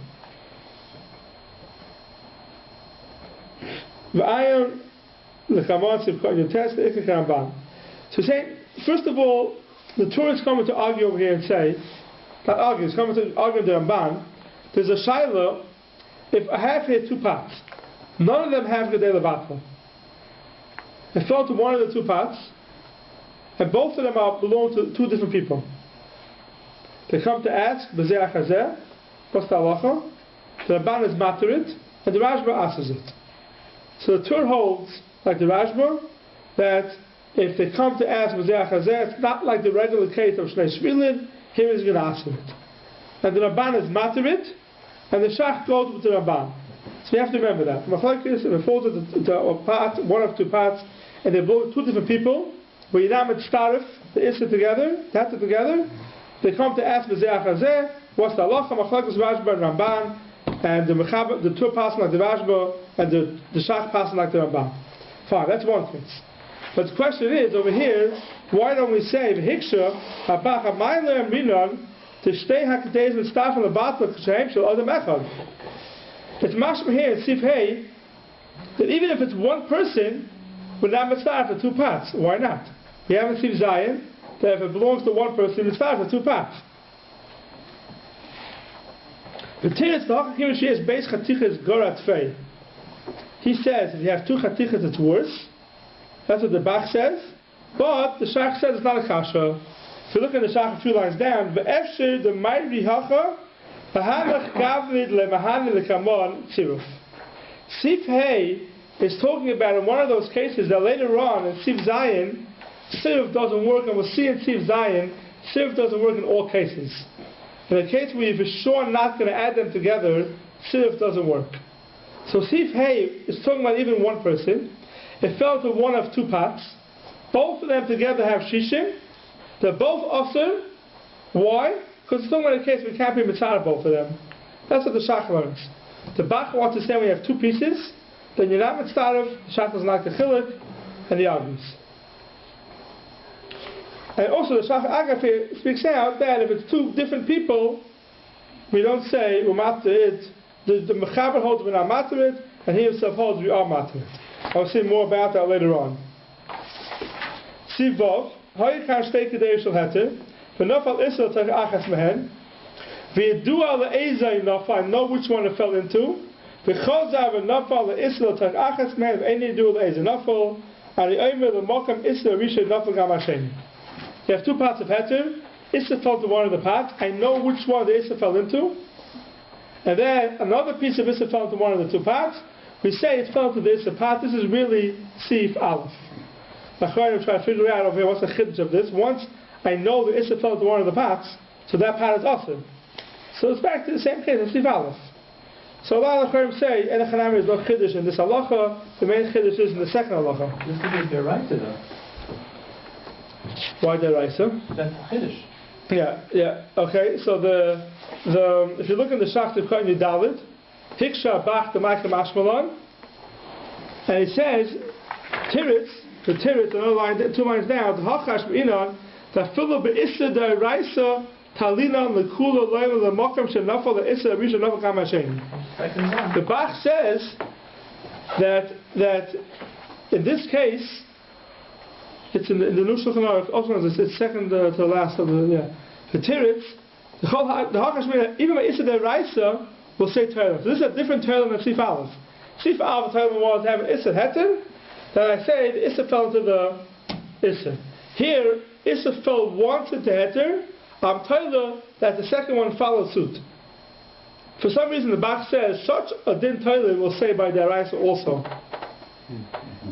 V'ayon l'chamon Sivkot Yud Tes l'ikach heraban. So saying, first of all, the Torah is coming to argue over here and say, it's coming to argue the Ramban, there's a shaila, if I have here two pots, none of them have Gedei Levatla. It fell to one of the two pots, and both of them belong to two different people. They come to ask, what's the halacha? The Rabban is materit, and the Rashba asks it. So the Tur holds, like the Rashba, that if they come to ask it's not like the regular case of Shnei Shvilin, here is going to ask it. And the Rabban is materit, and the Shach goes with the Rabban. So you have to remember that. Machlokes, if it falls into a part, one of two parts, and they belong to two different people, where Yinam and Starif, the Issa together, Tata together, they come to ask what's the halacha? Machlokes Rashba and Ramban, and the Tur passing like the Rashba, and the Shach passing like the Ramban. Fine, that's one case. But the question is, over here, why don't we say V'hiksha Abach Amayler and Minon to stay Hakadesh and staff on the battle Kshaim Shel Adam Echad? It's mashma here in Sif Hey that even if it's one person, we're not mitzvah for two parts. Why not? We have in Sif Zayin that if it belongs to one person, it's mitzvah for two parts. The Tiris the Hakim she has base chatichas gorat fei. He says if you have two chatichas, it's worse. That's what the Bach says. But the Shach says it's not a kasha. If you look at the Shach a few lines down, ve'efshir the ma'iri hacha v'hanach gavnid le'mahani le'kamon tziruf. Sif Hey is talking about in one of those cases that later on in Sif Zayin, tziruf doesn't work, and we'll see in Sif Zayin, tziruf doesn't work in all cases. In a case where you're for sure not going to add them together, tziruf doesn't work. So Sif Hey is talking about even one person. It fell to one of two parts. Both of them together have shishim. They're both osir. Why? Because it's talking about a case we can't be mitzvah both of them. That's what the Shach learns. The Bach wants to say when you have two pieces, then you're not mitzvah. The Shach doesn't like the chiluk, and he argues. And also the Shach Agaf speaks out that if it's two different people, we don't say u'matter it. The mechaber holds we're not matter it, and he himself holds we are matter it. I'll say more about that later on. Sivov, Hayikar Shtei Kedei Shel Heter, V'nafal Isra Tach Achas Mehen, V'yedua Le'ezai Nafal, I know which one it fell into, V'chozar V'nafal Le'isra Tach Achas Mehen, V'eni Yedua Le'ezai Nafal, and the Omer L'mokam Isra Risha Nafal Gam Hashem. You have two parts of Heter, Isra fell to one of the parts, I know which one the Isra fell into, and then another piece of Isra fell into one of the two parts. We say it fell to this part. This is really Sif Aleph. I'm trying to figure out over here what's the chiddush of this. Once I know the Issa fell to one of the parts, so that part is awesome. So it's back to the same case as Sif Aleph. So a lot of Chaim say Enechanami is no chiddush in this halacha. The main chiddush is in the second halacha. This is the Raisa though. Why the Raisa? That's the chiddush. Yeah. Okay. So the if you look in the Shach Tivkot Yudalid, Hiksha Bach the Ma'akim Ashmalon, and it says the Tiritz, another line, 2 lines down, the Hachash B'inan, that Philip Be'issa the Raisa Talinan Lekula Leim Lemokam Shenafal the Issa Risha Nafal Kam Hashem. The Bach says that in this case, it's in the New Shulchan Aruch, also it's second to the last of the Tiritz, the Hachash B'inan, even by Issa the Raisa, we'll say Torah. So this is a different Torah than Sif Aleph. Sif Aleph Torah was having Issa Heter. Then I say the Issa fell to the Issa. Here, Issa fell once into Heter. I'm Torah that the second one followed suit. For some reason, the Bach says such a din Torah will say by the Raisa also.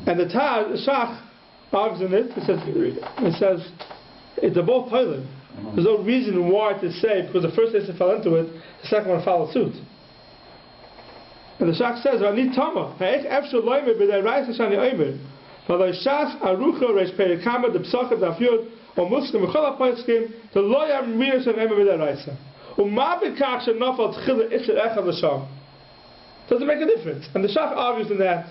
And the Shach argues in it. It says they're both Torah. There's no reason why to say because the first Issa fell into it, the second one followed suit. And the Shach says, "Ani Tama, ha'ech efshel loyme b'dei Raisa shani omer, v'aloi shas arucha reish perikama de psachim dafyod o muskim v'chol ha'poiskim to loyam miyah shan omer b'dei Raisa. U'ma b'kach shenafal tchila isser echad l'sham." Doesn't make a difference. And the Shach argues in that.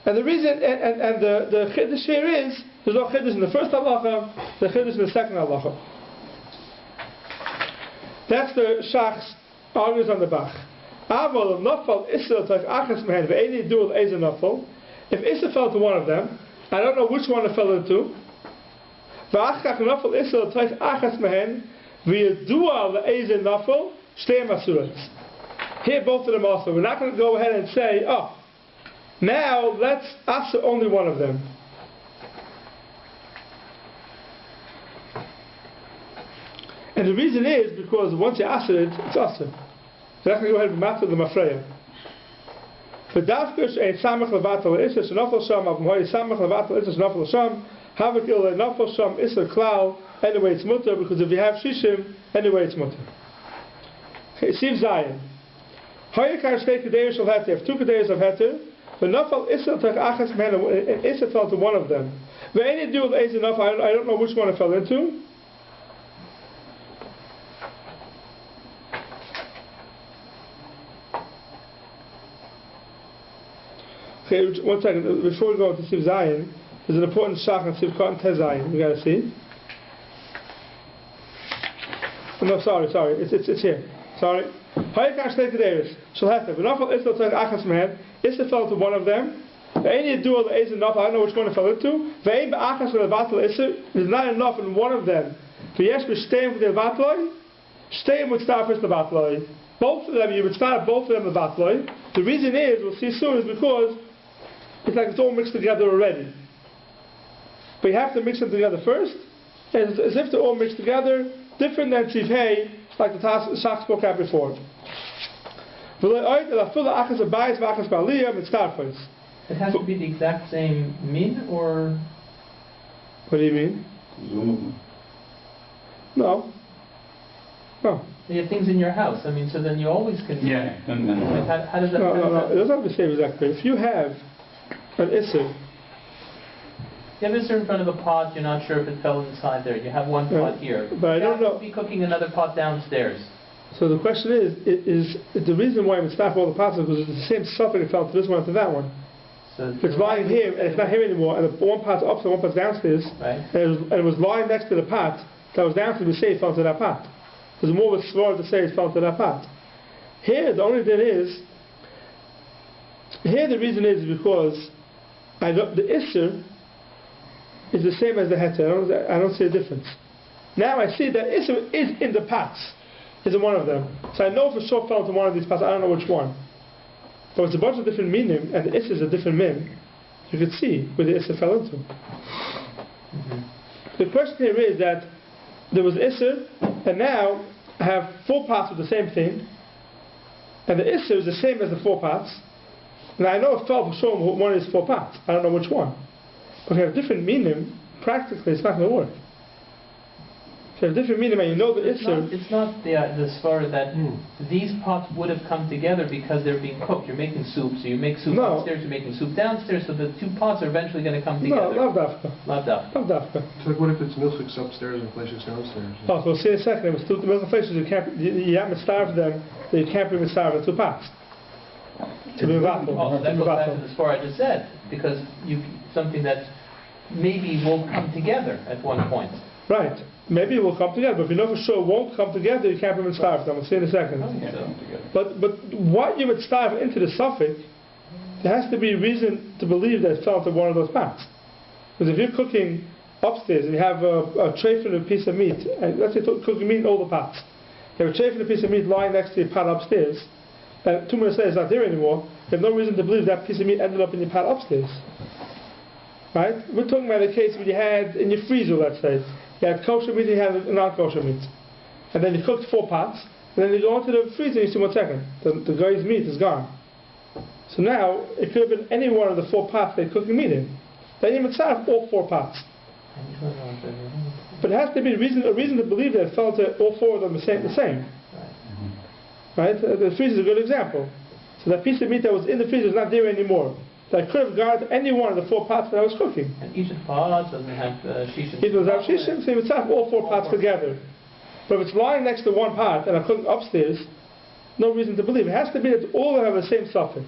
And the reason, and the chiddush here is, there's no chiddush in the first halacha, the chiddush in the second halacha. That's the Shach's argues on the Bach. If Issa fell to one of them, I don't know which one it fell into. Here both of them also. We're not going to go ahead and say, oh, now let's answer only one of them. And the reason is because once you ask it, it's asr. So that's going to go ahead and matter the mafreya. But dafkush a samach levatal isser shnafel sham avmoy samach levatal isser shnafel sham havakil nafel sham isser klal. Anyway, it's mutter because if you have shishim, anyway it's mutter. Okay, Siv Zayin. Hayakar shtei kedeiros shel heter. If 2 kedeiros of heter, but nafel isser tach achas man, isser fell to one of them. But any do with eizer nafel, I don't know which one it fell into. Okay, 1 second. Before we go to Siv Zayin, there's an important shach on Siv Katan Tez Zayin. You gotta see. No, sorry. It's here. Sorry. Hayakar shtei kedeiros shel heter. V'nafal isser tach achas man. Isser fell to one of them. Any dual eizer nafal, I don't know which one it fell into. Ve'ein ba'achas levatal isser. There's not enough in one of them. V'yesh b'shteim with the levatloi. Shteim would start first levatloi. Both of them, you would start both of them levatloi. The reason is, we'll see soon, is because it's like it's all mixed together already. But you have to mix them together first, as if they're all mixed together, different than Siv Hey, like the Shach spoke out before. It has to be the exact same min, or? What do you mean? No. You have things in your house. I mean, so then you always can. Yeah. Like how does that? No. It doesn't have to say exactly. If you have an isser. You have isser in front of a pot. You're not sure if it fell inside there. You have one pot here. But I don't know. Be cooking another pot downstairs. So the question is the reason why we stop all the pots is because it's the same suffix it fell to this one and to that one. So if it's lying here and it's not here anymore, and the one pot's upstairs, one pot's downstairs, right. and it was lying next to the pot that was downstairs, we say it fell to that pot. There's more of a sword to say it fell to that pot. Here, the only thing is, here the reason is because the isser is the same as the heter. I don't see a difference. Now I see that isser is in the pots. Is in one of them. So I know for sure fell into one of these pots. I don't know which one. But it's a bunch of different minim, and the isser is a different min. You could see where the isser fell into. Mm-hmm. The question here is that there was isser, and now I have 4 pots with the same thing, and the isser is the same as the 4 pots. And I know it fell for sure one of these 4 pots. I don't know which one. But if you have different minim, practically it's not going to work. If you have different minim and you know the isser. It's not the svara that these pots would have come together because they're being cooked. You're making soup, so you make soup upstairs, you're making soup downstairs, so the 2 pots are eventually going to come together. No, lav dafka. So what if it's milchik's upstairs and fleshik's downstairs? Oh, so we'll see in a second. If it's 2 milk and fleshik's, you have to starve them, so you can't be starve the 2 pots. To be vatal. Oh, so that goes back to the svara I just said, because something that maybe will come together at one point. Right. Maybe it will come together, but if you know for sure it won't come together, you can't be starved. We'll see in a second. But what you would starve into the suffix, there has to be reason to believe that it fell into one of those pots. Because if you're cooking upstairs and you have a tray for a piece of meat, and let's say cooking meat in all the pots, you have a tray for a piece of meat lying next to your pot upstairs, and 2 minutes later it's not there anymore, you have no reason to believe that piece of meat ended up in your pot upstairs. Right? We're talking about a case where you had in your freezer, let's say, you had kosher meat and you had non-kosher meat. And then you cooked 4 pots, and then you go into the freezer and you see 1 second, the guy's meat is gone. So now, it could have been any one of the 4 pots they're cooking meat in. Then you might have all 4 pots. But it has to be a reason to believe that it fell to all 4 of them the same. Right? The freezer is a good example. So that piece of meat that was in the freezer is not there anymore. That could have gone to any one of the 4 pots that I was cooking. And each of the pots doesn't have shishim. It doesn't have shishim, so you would have all 4 pots together. But if it's lying next to one pot and I'm cooking upstairs, no reason to believe. It has to be that all of them have the same suffix.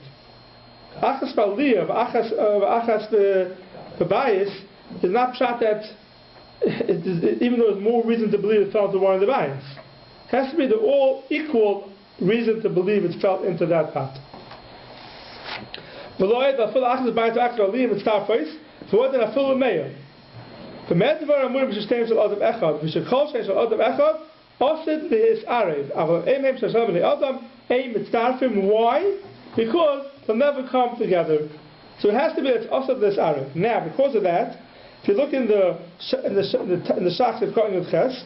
Achas ba'aliyah, achas b'bayis is not shot that, even though there's more reason to believe it fell into one of the bayis. It has to be the all equal reason to believe it fell into that pot. So what did I fill with mayo? The medvar amurim b'shesteim shel adam echad v'shekol shein shel adam echad osid b'his arev aval eimem shel shalom b'nei adam ein mitzdarfim. Why? Because they'll never come together. So it has to be that it's osid b'his arev. Now, because of that, if you look in the shachs of Kohen Yud Ches,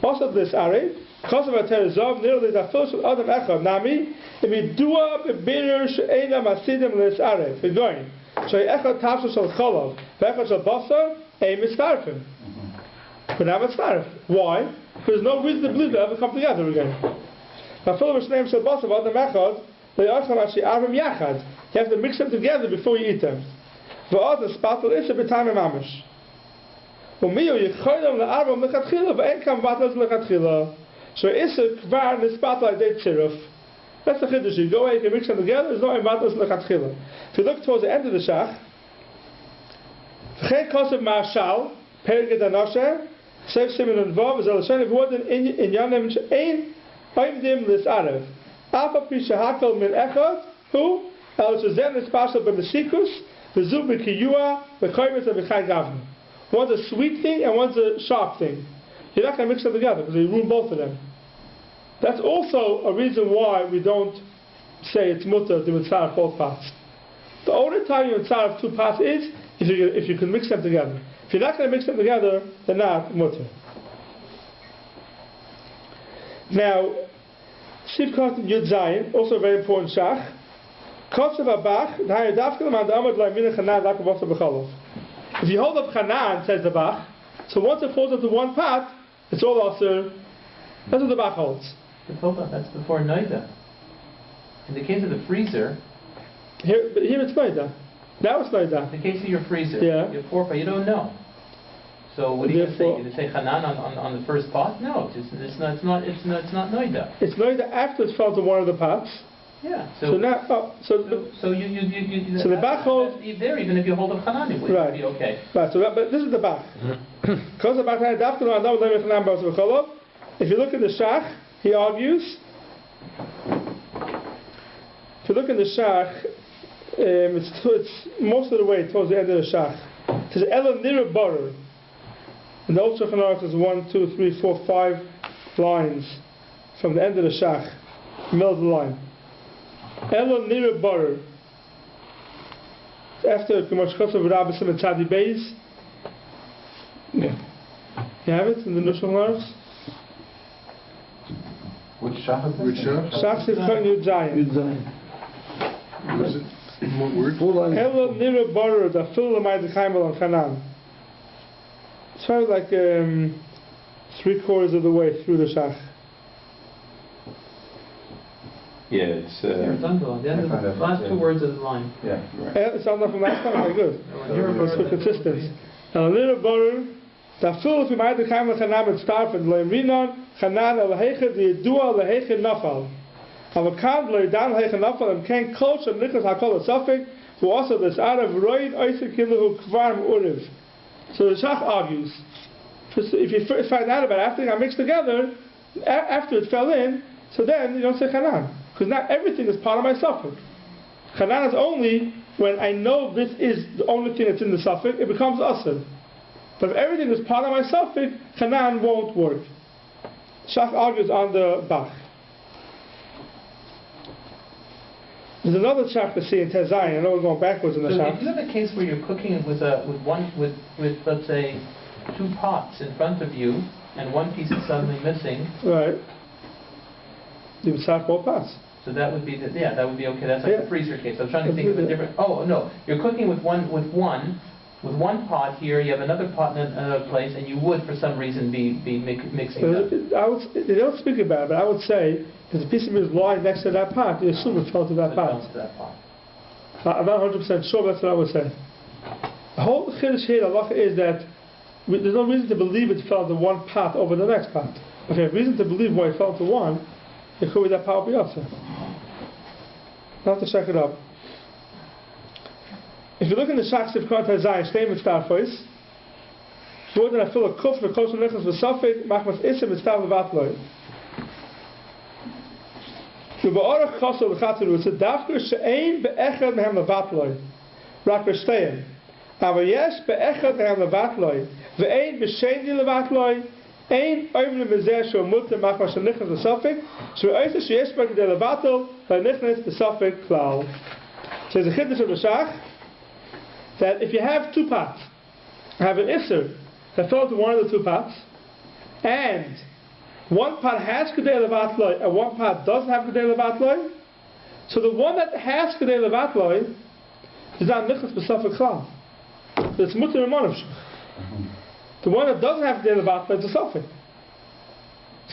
Also this Arev, Kosav Aterizov, nearly the first Adam Echad, Nami, if we do up a bitter She'ena Masidim this Arev, we're going. So Echad Tafsha Shal Cholov, Echad Shal Basar, a Mistarfim. But now it's Starf. Why? Because there's no reason to believe they'll ever come together again. Now, Philip name Shal Basar, Adam Echad, they also actually Arim Yachad. You have to mix them together before you eat them. V'ad Spatel Issa B'Tayim Mamish. U'miyu Yichoylam La'arvam L'Chatchila V'en Kam Vatlas L'Chatchila. So Issa Kvar Nispatel Adei Tziruf. That's the Chiddush. You go away, you can mix them together, there's no Vatlas L'Chatchila. If you look towards the end of the Shach, V'chein Kosev Ma'ashal, Perigid Anosher, Sev Simen and Vav, Zel Hashem, V'woden in Yanem She'ein, Oimdim Lis Arev. Alpha Pisha Hakal Min Echad, who? El Shazem Nispashal B'Mesikus, V'zub B'Kiyua, B'Choymes and B'Chai Gavna. One's a sweet thing and one's a sharp thing. You're not going to mix them together because you ruin both of them. That's also a reason why we don't say it's mutter to mitzvah both parts. The only time you mitzvah two parts is if you can mix them together. If you're not going to mix them together, they're not mutter. Now, Sivkot Yud Zayin, also a very important shach. Kotzev Abach, if you hold up Chanan, says the Bach, so once it falls into one pot, it's all also. That's what the Bach holds. But hold on, that's before Noida. In the case of the freezer. Here it's Noida. Now it's Noida. In the case of your freezer, yeah. Your forfeit, you don't know. So what are you going to say? You're going to say Chanan on the first pot? No, it's not Noida. It's Noida after it's fell to one of the pots. Yeah. So now, so the Bach holds there. Even if you hold up Chanan, it would be okay. Right. So, but this is the Bach. Because the Bach if you look at the Shach, he argues. If you look at the Shach, it's most of the way towards the end of the Shach. It says Ela Nira Baruch. And the Old Shulchan Aruch is 1, 2, 3, 4, 5 lines from the end of the Shach, middle of the line. Ela Nira Baruch. After K'mosh Kosav Rabbi Sim and Tzadi Beis. You have it in the Shulchan Aruch? Which Shach? Which Shach? Shach Sivkot Yud Zayin. What is it? What word? Ela Nira Baruch, the Phil Lamai D'Chaimel on Chanan. It's probably like 3/4 of the way through the Shach. Yeah, it's... It's on the end of the last two words of the line. Yeah, right. It's on from last time, very good. It's for consistency. And a little baru, the full if you might the Chaimel Chanam and start from Loim Rinon, Chanan al-Hechad, the Yedua al-Hechad Nafal. Avakad Loidan al-Hechad Nafal, and Ken Koch and Nicholas HaKol Safik, who also this Arav Roid Oisik Kilahu Kvarm Uriv. So the Shach argues, if you first find out about it, after it got mixed together, after it fell in, so then you don't say Chanan. Because not everything is part of my suffix. Chanan is only when I know this is the only thing that's in the suffix, it becomes asr. But if everything is part of my suffix, Chanan won't work. Shach argues on the Bach. There's another Shach to see in Tezayin. I know we're going backwards in the Shach. If you have a case where you're cooking with let's say 2 pots in front of you and one piece is suddenly missing. Right. You would start 4 pots. So that would be that would be okay. That's like a freezer case. I'm trying to think of a different. Oh no, you're cooking with one pot here. You have another pot in another place, and you would for some reason be mixing them. They don't speak about it, but I would say there's a piece of meat is lying next to that pot. You assume it fell to that pot. I'm not 100% sure, but that's what I would say. The whole chiddush here, halacha, is that there's no reason to believe it fell to one pot over the next pot. If you have reason to believe why it fell to one, it could be that pot will be also. I'll have to check it up. If you look in the Shach Sivkot Hazayin, statement starfois, more than I fill a kuf for kosher nechas v'safik, machmas isim is tav levatloi. V'ba'orach chosel l'chatziru, it's a dafka she'ein be'echad mehem levatloi. Rak v'shteim. Aber yesh be'echad mehem levatloi. Ve'ein b'sheini levatloi. Ein oivne mezeh shu mutter machmas shenichnas v'safik. Shu oise sheyesh b'ek de levatl, v'nichnas v'safik klal. So there's a chiddush of the Shach, that if you have 2 pots, have an Isser that fell to one of the 2 pots, and one part has Kedei Levatloi and one part doesn't have Kedei Levatloi, so the one that has Kedei Levatloi is not Nichnas B'Safek Klal. It's Mutter Ramonim. The one that doesn't have Kedei Levatloi is a Safek.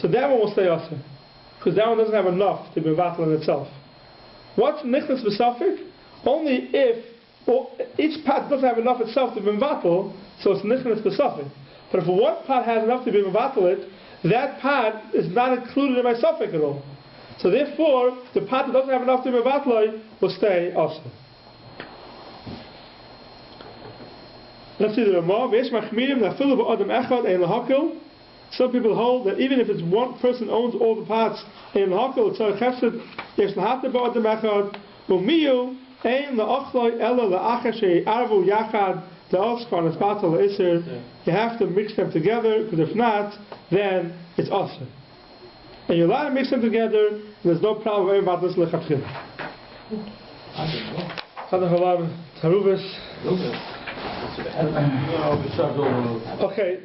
So that one will stay Asr, because that one doesn't have enough to be Mevatel in itself. What's Nichnas B'Safek? Only if each part doesn't have enough itself to be Mevatel, so it's Nichnas B'Safek. But if one part has enough to be Mevatel it, that part is not included in my Safek at all. So therefore, the part that doesn't have enough to be Mevatel will stay Asr. Let's see the Ramah. Some people hold that even if it's one person owns all the parts, in Hakil, it's a chesed, yesh l'hata ba'adam echad, u'miyu, ein la'achloi ela la'acha she'arvu yachad, the oskar, it's batal la'isr, you have to mix them together, because if not, then it's asr. And you're allowed to mix them together, and there's no problem with about this lechatchil. Okay.